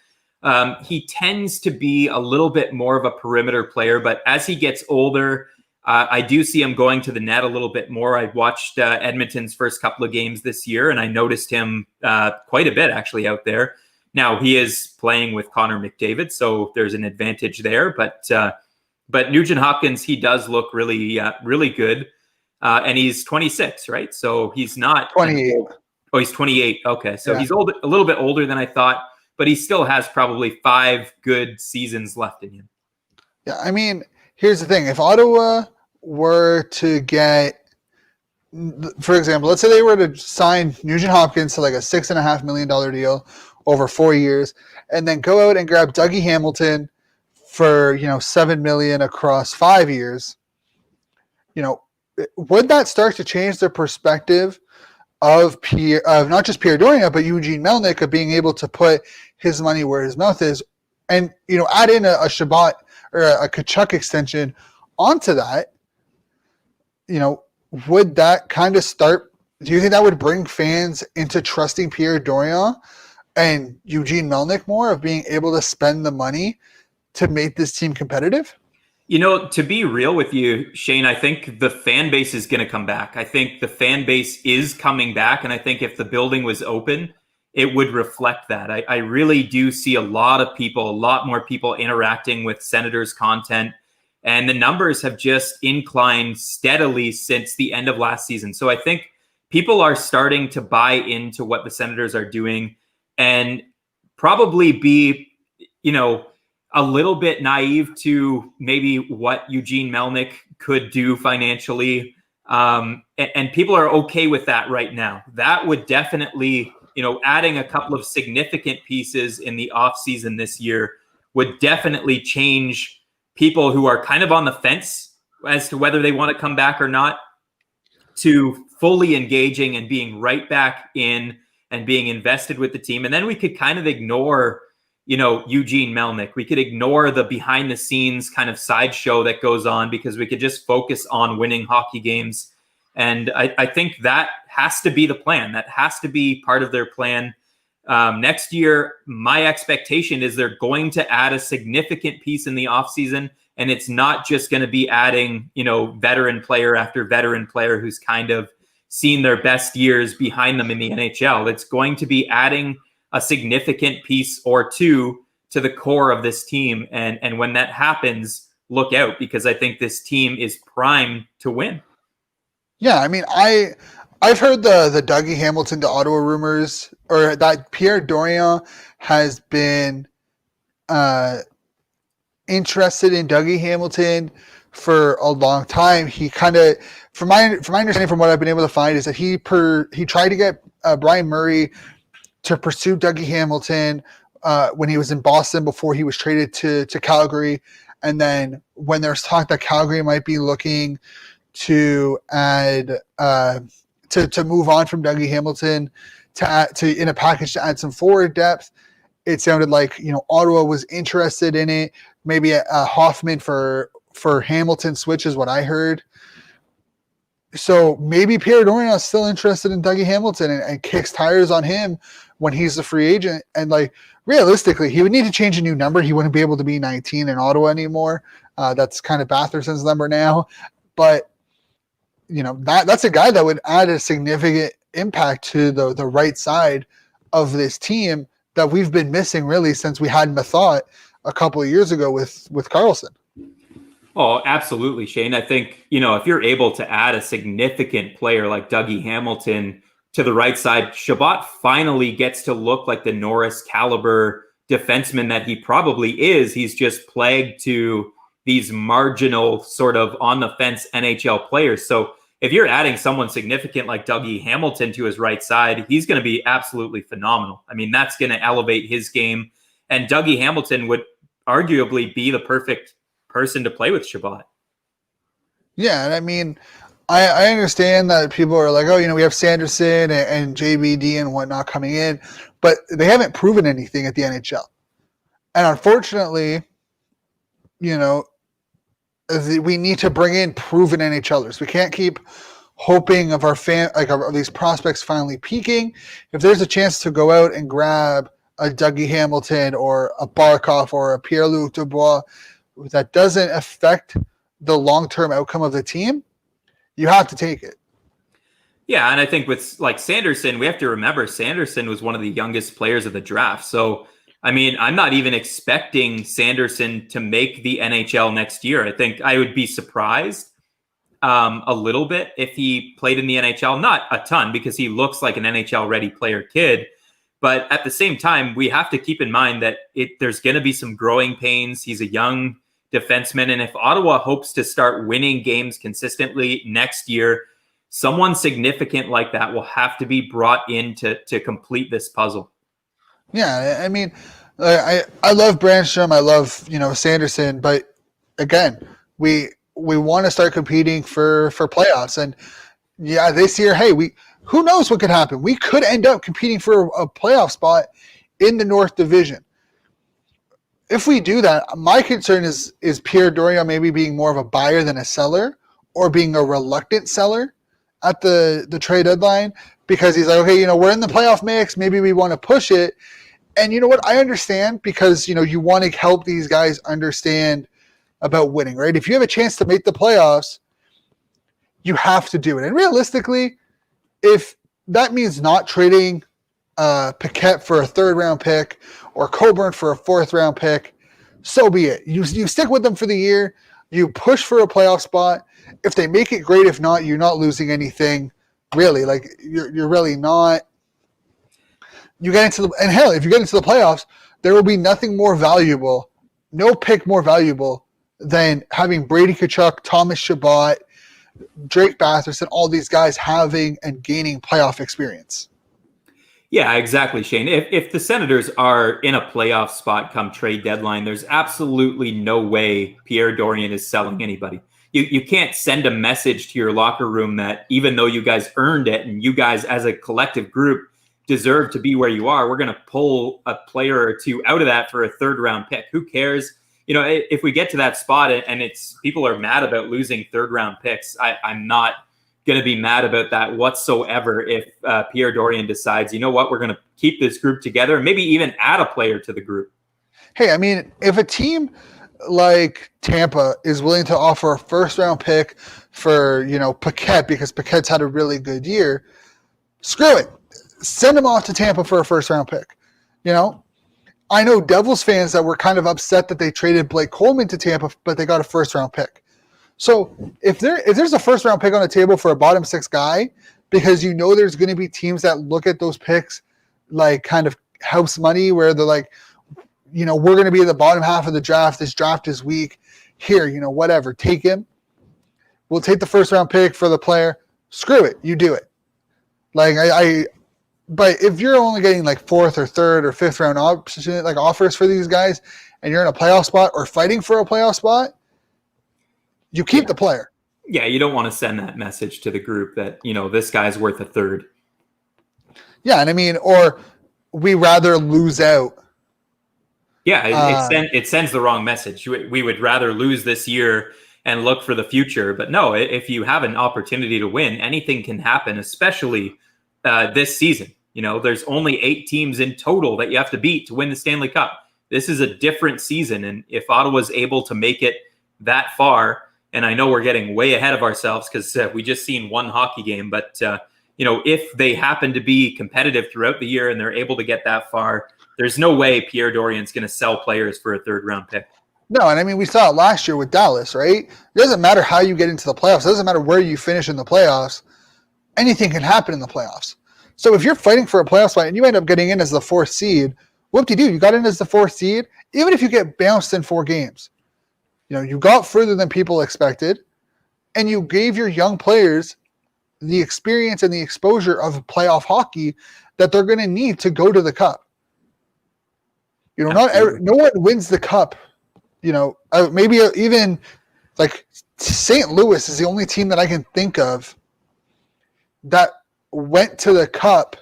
He tends to be a little bit more of a perimeter player, but as he gets older, I do see him going to the net a little bit more. I watched Edmonton's first couple of games this year, and I noticed him quite a bit actually out there. Now, he is playing with Connor McDavid, so there's an advantage there. But Nugent-Hopkins, he does look really, really good. And he's 26, right? So he's not 28. Oh, he's 28. Okay, so he's a little bit older than I thought, but he still has probably 5 good seasons left in him. Yeah, I mean, here's the thing. If Ottawa were to get, for example, let's say they were to sign Nugent-Hopkins to like a $6.5 million deal over 4 years, and then go out and grab Dougie Hamilton for $7 million across 5 years, would that start to change the perspective of not just Pierre Dorion, but Eugene Melnyk, of being able to put his money where his mouth is, and add in a Shabbat or a Kachuk extension onto that? Would that kind of start? Do you think that would bring fans into trusting Pierre Dorion and Eugene Melnyk more, of being able to spend the money to make this team competitive? To be real with you, Shane, I think the fan base is going to come back. I think the fan base is coming back. And I think if the building was open, it would reflect that. I really do see a lot more people interacting with Senators content. And the numbers have just inclined steadily since the end of last season. So I think people are starting to buy into what the Senators are doing, and probably be, a little bit naive to maybe what Eugene Melnyk could do financially. And people are okay with that right now. That would definitely, adding a couple of significant pieces in the offseason this year would definitely change people who are kind of on the fence as to whether they want to come back or not, to fully engaging and being right back in and being invested with the team. And then we could kind of ignore Eugene Melnyk. We could ignore the behind the scenes kind of sideshow that goes on, because we could just focus on winning hockey games. And I think that has to be the plan. That has to be part of their plan. Next year, my expectation is they're going to add a significant piece in the offseason. And it's not just going to be adding, veteran player after veteran player who's kind of seen their best years behind them in the NHL. It's going to be adding a significant piece or two to the core of this team. And when that happens, look out, because I think this team is primed to win. Yeah, I mean, I've heard the Dougie Hamilton to Ottawa rumors, or that Pierre Dorion has been interested in Dougie Hamilton for a long time. He kind of from my understanding, from what I've been able to find, is that he tried to get Brian Murray to pursue Dougie Hamilton when he was in Boston before he was traded to Calgary, and then when there's talk that Calgary might be looking to add to move on from Dougie Hamilton to in a package to add some forward depth. It sounded like Ottawa was interested in it. Maybe a Hoffman for Hamilton switch is what I heard. So maybe Pierre Dorion is still interested in Dougie Hamilton and kicks tires on him when he's a free agent. And realistically, he would need to change a new number. He wouldn't be able to be 19 in Ottawa anymore. That's kind of Batherson's number now. But that's a guy that would add a significant impact to the right side of this team that we've been missing really since we had Mathot a couple of years ago with Karlsson. Oh, absolutely, Shane. I think, if you're able to add a significant player like Dougie Hamilton to the right side, Chabot finally gets to look like the Norris caliber defenseman that he probably is. He's just plagued to these marginal sort of on the fence NHL players. So if you're adding someone significant like Dougie Hamilton to his right side, he's going to be absolutely phenomenal. I mean, that's going to elevate his game. And Dougie Hamilton would arguably be the perfect person to play with Chabot. Yeah, and I mean, I understand that people are like, oh, we have Sanderson and JBD and whatnot coming in, but they haven't proven anything at the NHL. And unfortunately, we need to bring in proven NHLers. We can't keep hoping of of these prospects finally peaking. If there's a chance to go out and grab a Dougie Hamilton or a Barkov or a Pierre-Luc Dubois that doesn't affect the long-term outcome of the team, you have to take it. Yeah, and I think with Sanderson, we have to remember Sanderson was one of the youngest players of the draft. So, I mean, I'm not even expecting Sanderson to make the NHL next year. I think I would be surprised a little bit if he played in the NHL. Not a ton, because he looks like an NHL-ready player kid. But at the same time, we have to keep in mind that there's going to be some growing pains. He's a young defenseman. And if Ottawa hopes to start winning games consistently next year, someone significant like that will have to be brought in to complete this puzzle. Yeah, I mean, I love Brandstrom, I love Sanderson, but again, we want to start competing for playoffs, and yeah, this year, hey, who knows what could happen? We could end up competing for a playoff spot in the North Division. If we do that, my concern is Pierre Dorion maybe being more of a buyer than a seller, or being a reluctant seller at the trade deadline, because he's like, okay, we're in the playoff mix, maybe we want to push it. And you know what? I understand, because, you want to help these guys understand about winning, right? If you have a chance to make the playoffs, you have to do it. And realistically, if that means not trading Paquette for a third-round pick or Coburn for a fourth-round pick, so be it. You stick with them for the year. You push for a playoff spot. If they make it, great. If not, you're not losing anything, really. You're really not. You get into and hell, if you get into the playoffs, there will be nothing more valuable, no pick more valuable than having Brady Tkachuk, Thomas Chabot, Drake Batherson, all these guys having and gaining playoff experience. Yeah, exactly, Shane. If the Senators are in a playoff spot come trade deadline, there's absolutely no way Pierre Dorion is selling anybody. You can't send a message to your locker room that even though you guys earned it and you guys as a collective group deserve to be where you are, we're going to pull a player or two out of that for a third-round pick. Who cares? If we get to that spot and people are mad about losing third-round picks, I'm not going to be mad about that whatsoever if Pierre Dorion decides, we're going to keep this group together and maybe even add a player to the group. Hey, I mean, if a team like Tampa is willing to offer a first-round pick for, Paquette, because Paquette's had a really good year, screw it. Send him off to Tampa for a first-round pick. I know Devils fans that were kind of upset that they traded Blake Coleman to Tampa, but they got a first-round pick. So if there's a first-round pick on the table for a bottom six guy, because there's going to be teams that look at those picks like kind of house money, where they're like, we're going to be in the bottom half of the draft. This draft is weak. Here, whatever, take him. we'll take the first round pick for the player. Screw it, you do it. Like but if you're only getting like fourth or third or fifth round option, like offers for these guys, and you're in a playoff spot or fighting for a playoff spot, you keep the player. Yeah, you don't want to send that message to the group that, this guy's worth a third. Yeah, and I mean, or we rather lose out. Yeah, it sends the wrong message. We would rather lose this year and look for the future. But no, if you have an opportunity to win, anything can happen, especially this season. There's only 8 teams in total that you have to beat to win the Stanley Cup. This is a different season. And if Ottawa's able to make it that far, and I know we're getting way ahead of ourselves because we just seen one hockey game, but if they happen to be competitive throughout the year and they're able to get that far, there's no way Pierre Dorian's going to sell players for a third-round pick. No, and I mean, we saw it last year with Dallas, right? It doesn't matter how you get into the playoffs. It doesn't matter where you finish in the playoffs. Anything can happen in the playoffs. So if you're fighting for a playoff spot and you end up getting in as the 4th seed, whoop-de-doo, you got in as the 4th seed, even if you get bounced in 4 games. You got further than people expected, and you gave your young players the experience and the exposure of playoff hockey that they're going to need to go to the Cup. No one wins the Cup. Maybe even like St. Louis is the only team that I can think of that went to the Cup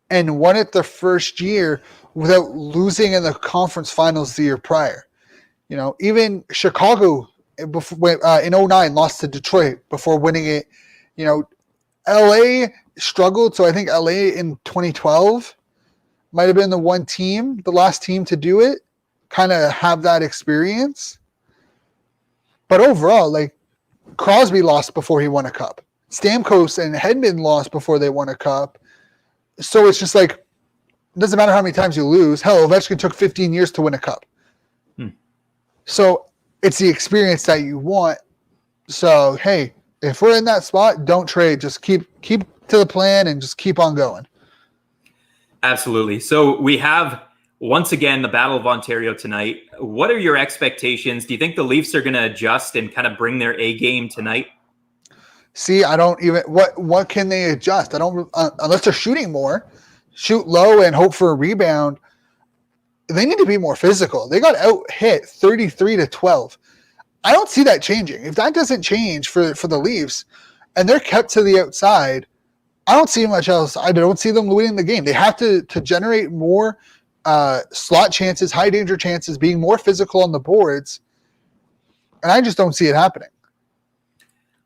and won it the first year without losing in the conference finals the year prior. Even Chicago in 2009 lost to Detroit before winning it. LA struggled, so I think LA in 2012 might have been the last team to do it, kind of have that experience. But overall, like Crosby lost before he won a cup. Stamkos and Hedman lost before they won a cup. So it's just like, it doesn't matter how many times you lose. Hell, Ovechkin took 15 years to win a cup. So it's the experience that you want. So, hey, if we're in that spot, don't trade. Just keep to the plan and just keep on going. Absolutely. So we have, once again, the Battle of Ontario tonight. What are your expectations? Do you think the Leafs are going to adjust and kind of bring their A game tonight? See, I don't even – what can they adjust? I don't unless they're shooting more, shoot low and hope for a rebound. They need to be more physical. They got out-hit 33-12. I don't see that changing. If that doesn't change for the Leafs and they're kept to the outside, I don't see much else. I don't see them winning the game. They have to generate more slot chances, high-danger chances, being more physical on the boards, and I just don't see it happening.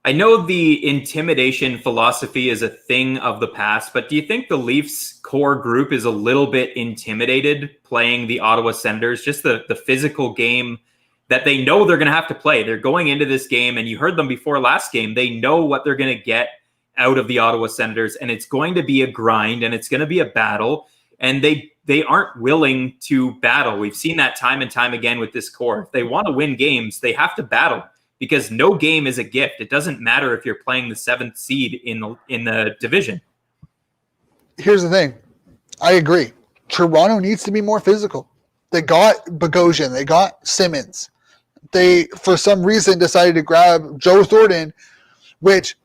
I know the intimidation philosophy is a thing of the past, but do you think the Leafs core group is a little bit intimidated playing the Ottawa Senators? Just the physical game that they know they're going to have to play. They're going into this game, and you heard them before last game. They know what they're going to get out of the Ottawa Senators, and it's going to be a grind, and it's going to be a battle, and they aren't willing to battle. We've seen that time and time again with this core. If they want to win games, they have to battle. Because no game is a gift. It doesn't matter if you're playing the 7th seed in the division. Here's the thing. I agree. Toronto needs to be more physical. They got Bogosian. They got Simmons. They, for some reason, decided to grab Joe Thornton, which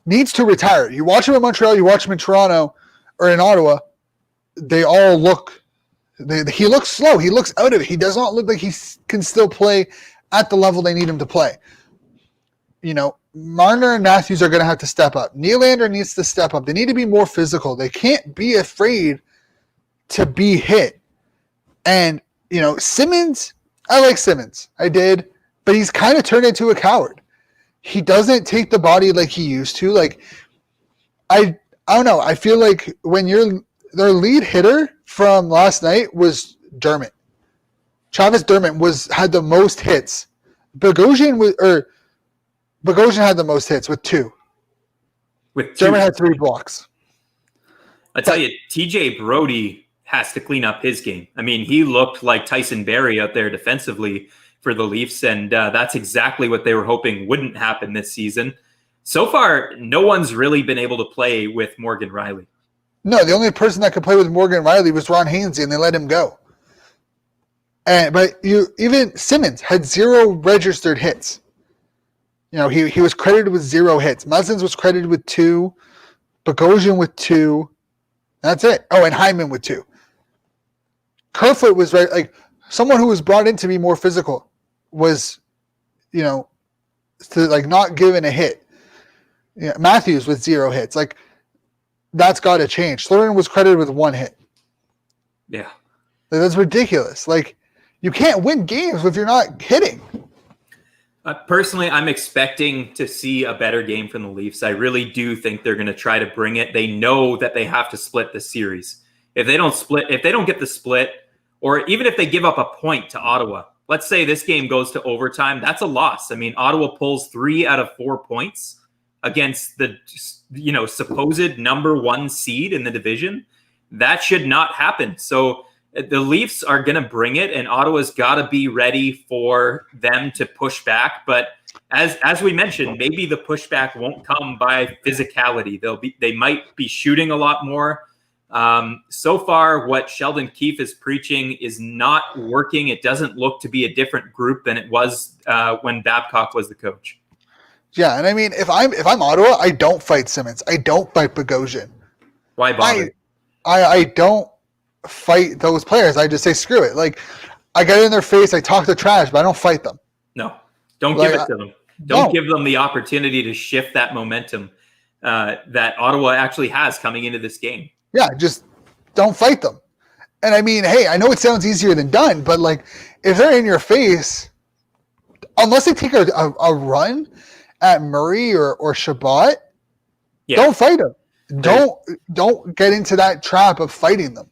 needs to retire. You watch him in Montreal, you watch him in Toronto, or in Ottawa, they all look – he looks slow. He looks out of it. He does not look like he can still play at the level they need him to play. Marner and Matthews are going to have to step up. Nylander needs to step up. They need to be more physical. They can't be afraid to be hit. And, Simmons, I like Simmons. I did. But he's kind of turned into a coward. He doesn't take the body like he used to. Like, I don't know. I feel like when their lead hitter from last night was Dermott. Travis Dermott had the most hits. Bogosian had the most hits with 2. Dermott had 3 blocks. I tell you, TJ Brody has to clean up his game. I mean, he looked like Tyson Barrie out there defensively for the Leafs, and that's exactly what they were hoping wouldn't happen this season. So far, no one's really been able to play with Morgan Rielly. No, the only person that could play with Morgan Rielly was Ron Hainsey, and they let him go. But even Simmons had 0 registered hits. He was credited with 0 hits. Muzzins was credited with 2. Bogosian with 2. That's it. Oh, and Hyman with 2. Kerfoot was right, like someone who was brought in to be more physical was, to like not given a hit. Matthews with 0 hits. Like that's got to change. Slaughter was credited with 1 hit. Yeah, that's ridiculous. Like you can't win games if you're not hitting. Personally, I'm expecting to see a better game from the Leafs. I really do think they're going to try to bring it. They know that they have to split the series. If they don't get the split, or even if they give up a point to Ottawa, let's say this game goes to overtime, that's a loss. I mean, Ottawa pulls 3 out of 4 points against the supposed number 1 seed in the division. That should not happen. So the Leafs are going to bring it, and Ottawa's got to be ready for them to push back. But as we mentioned, maybe the pushback won't come by physicality. They might be shooting a lot more. So far, what Sheldon Keefe is preaching is not working. It doesn't look to be a different group than it was when Babcock was the coach. Yeah, and I mean, if I'm Ottawa, I don't fight Simmons. I don't fight Bogosian. Why bother? I don't fight those players. I just say screw it. Like I get in their face, I talk the trash, but I don't fight them. No, don't give it to them. Don't give them the opportunity to shift that momentum that Ottawa actually has coming into this game. Yeah, just don't fight them. And I mean, hey, I know it sounds easier than done, but like if they're in your face, unless they take a run at Murray or Shabbat, don't fight them. Don't get into that trap of fighting them.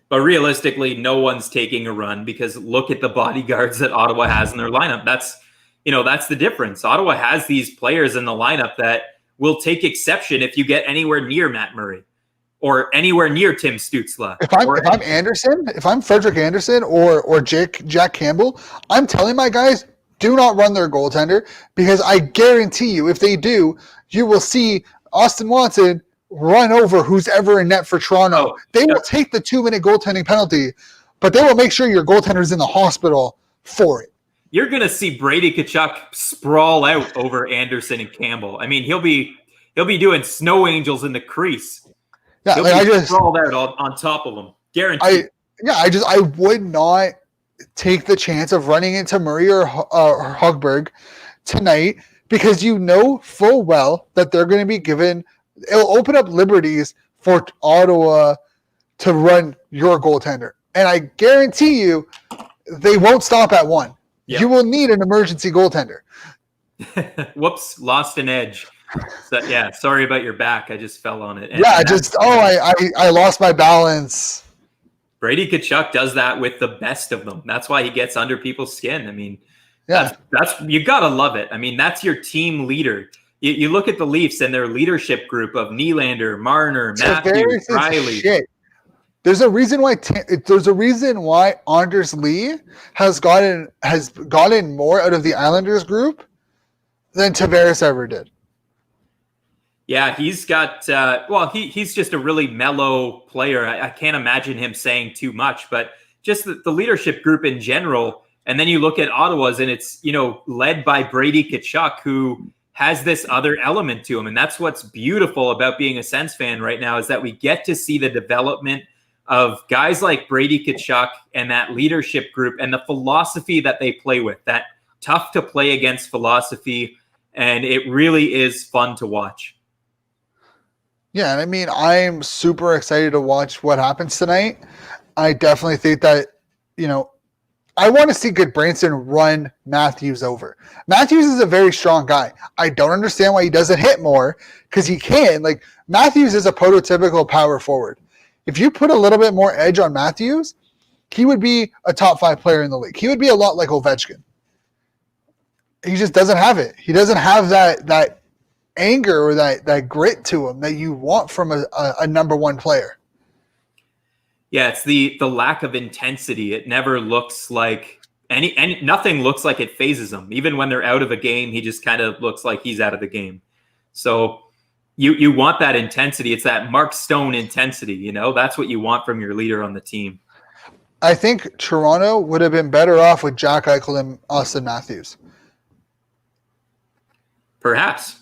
But realistically, no one's taking a run because look at the bodyguards that Ottawa has in their lineup. That's the difference. Ottawa has these players in the lineup that will take exception if you get anywhere near Matt Murray or anywhere near Tim Stützle. If I'm Anderson, if I'm Frederick Anderson or Jack Campbell, I'm telling my guys, do not run their goaltender because I guarantee you, if they do, you will see Austin Watson run over who's ever in net for Toronto. They will take the 2-minute goaltending penalty, but they will make sure your goaltender's in the hospital for it. You're going to see Brady Tkachuk sprawl out over Anderson and Campbell. I mean, he'll be doing snow angels in the crease. Yeah, he'll be sprawled out on top of them. Guaranteed. I would not take the chance of running into Murray or Hogberg tonight because you know full well that they're going to be given. It'll open up liberties for Ottawa to run your goaltender. And I guarantee you they won't stop at 1. Yep. You will need an emergency goaltender. Whoops, lost an edge. So, yeah, sorry about your back. I just fell on it. I lost my balance. Brady Tkachuk does that with the best of them. That's why he gets under people's skin. I mean, that's you got to love it. I mean, that's your team leader. You look at the Leafs and their leadership group of Nylander, Marner, Matthews, Riley. Shit. There's a reason why Anders Lee has gotten more out of the Islanders group than Tavares ever did. Yeah, he's got he's just a really mellow player. I can't imagine him saying too much, but just the leadership group in general. And then you look at Ottawa's and it's, led by Brady Tkachuk, who has this other element to him. And that's what's beautiful about being a Sens fan right now is that we get to see the development of guys like Brady Tkachuk and that leadership group and the philosophy that they play with, that tough to play against philosophy. And it really is fun to watch. Yeah, and I mean, I'm super excited to watch what happens tonight. I definitely think that, I want to see Goodbranson run Matthews over. Matthews is a very strong guy. I don't understand why he doesn't hit more because he can. Like, Matthews is a prototypical power forward. If you put a little bit more edge on Matthews, he would be a top 5 player in the league. He would be a lot like Ovechkin. He just doesn't have it. He doesn't have that anger or that grit to him that you want from a number 1 player. Yeah, it's the lack of intensity. It never looks like nothing looks like it phases him. Even when they're out of a game, he just kind of looks like he's out of the game. So you want that intensity. It's that Mark Stone intensity, That's what you want from your leader on the team. I think Toronto would have been better off with Jack Eichel and Austin Matthews. Perhaps.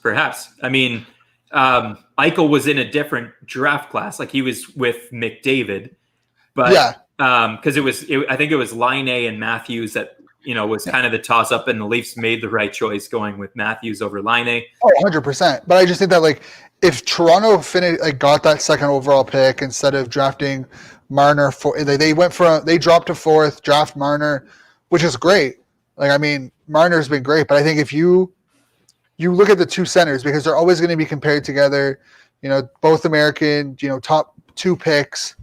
I mean, Eichel was in a different draft class. Like he was with McDavid, but Yeah. Because I think it was Line and Matthews that was kind of the toss up, and the Leafs made the right choice going with Matthews over Line. Oh, 100%. But I just think that like if Toronto got that second overall pick instead of drafting Marner they dropped to fourth, draft Marner, which is great. Like I mean, Marner's been great, but I think if you look at the two centers because they're always going to be compared together, both American, top two picks.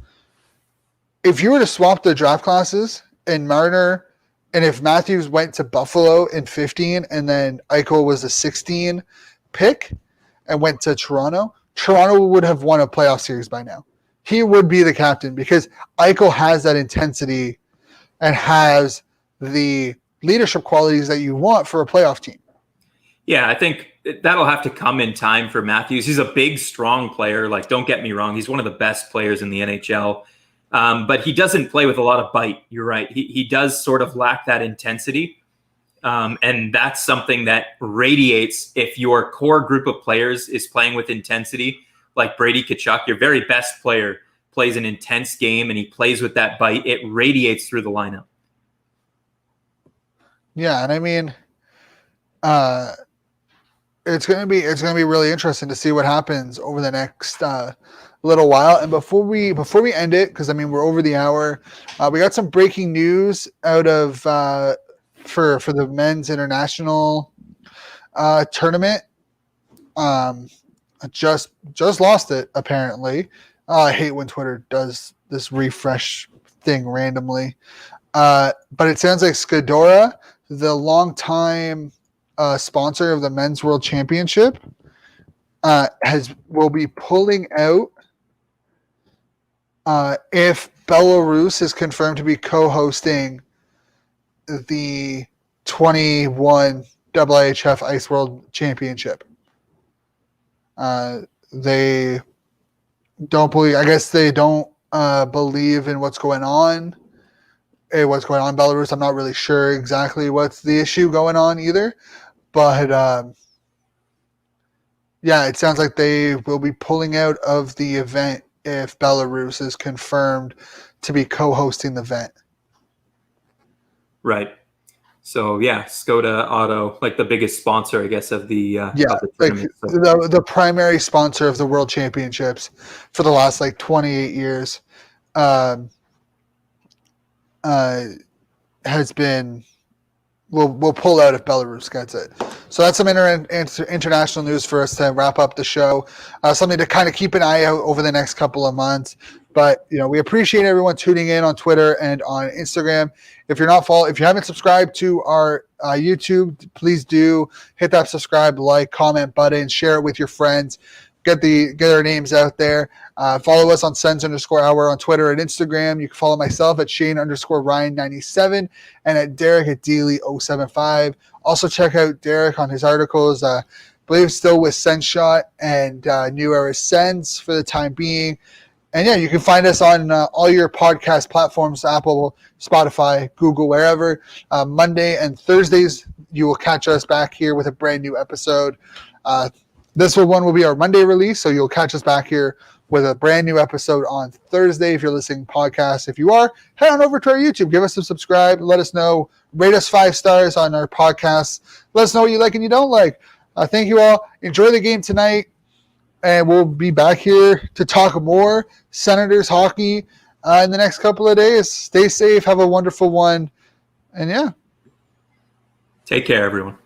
If you were to swap the draft classes and Marner, and if Matthews went to Buffalo in 15 and then Eichel was a 16 pick and went to Toronto would have won a playoff series by now. He would be the captain because Eichel has that intensity and has the leadership qualities that you want for a playoff team. Yeah, I think that'll have to come in time for Matthews. He's a big, strong player. Like, don't get me wrong. He's one of the best players in the NHL. But he doesn't play with a lot of bite. You're right. He does sort of lack that intensity. And that's something that radiates if your core group of players is playing with intensity, like Brady Tkachuk, your very best player plays an intense game and he plays with that bite. It radiates through the lineup. Yeah, and I mean, it's gonna be really interesting to see what happens over the next little while. And before we end it, because I mean we're over the hour, we got some breaking news out of for the men's international tournament. I just lost it apparently. I hate when Twitter does this refresh thing randomly. But it sounds like Skidora, the longtime sponsor of the Men's World Championship, will be pulling out if Belarus is confirmed to be co-hosting the 21 IIHF Ice World Championship. They don't believe. I guess they don't believe in what's going on. What's going on in Belarus? I'm not really sure exactly what's the issue going on either, but yeah, it sounds like they will be pulling out of the event if Belarus is confirmed to be co-hosting the event. Right. So yeah, Skoda Auto, like the biggest sponsor, I guess, of the of the tournament. The primary sponsor of the World Championships for the last 28 years, has been will pull out if Belarus gets it. So that's some international news for us to wrap up the show. Something to kind of keep an eye out over the next couple of months. But we appreciate everyone tuning in on Twitter and on Instagram. If you haven't subscribed to our YouTube, please do hit that subscribe, like, comment button, share it with your friends. Get our names out there. Follow us on Sens_hour on Twitter and Instagram. You can follow myself at Shane_Ryan97 and at Derek at Dealey075. Also check out Derek on his articles. I believe still with Sens Shot and New Era Sens for the time being. And yeah, you can find us on all your podcast platforms, Apple, Spotify, Google, wherever. Monday and Thursdays, you will catch us back here with a brand new episode. This one will be our Monday release, so you'll catch us back here with a brand new episode on Thursday if you're listening to podcasts. If you are, head on over to our YouTube. Give us a subscribe. Let us know. Rate us 5 stars on our podcasts. Let us know what you like and you don't like. Thank you all. Enjoy the game tonight. And we'll be back here to talk more Senators hockey in the next couple of days. Stay safe. Have a wonderful one. And yeah. Take care, everyone.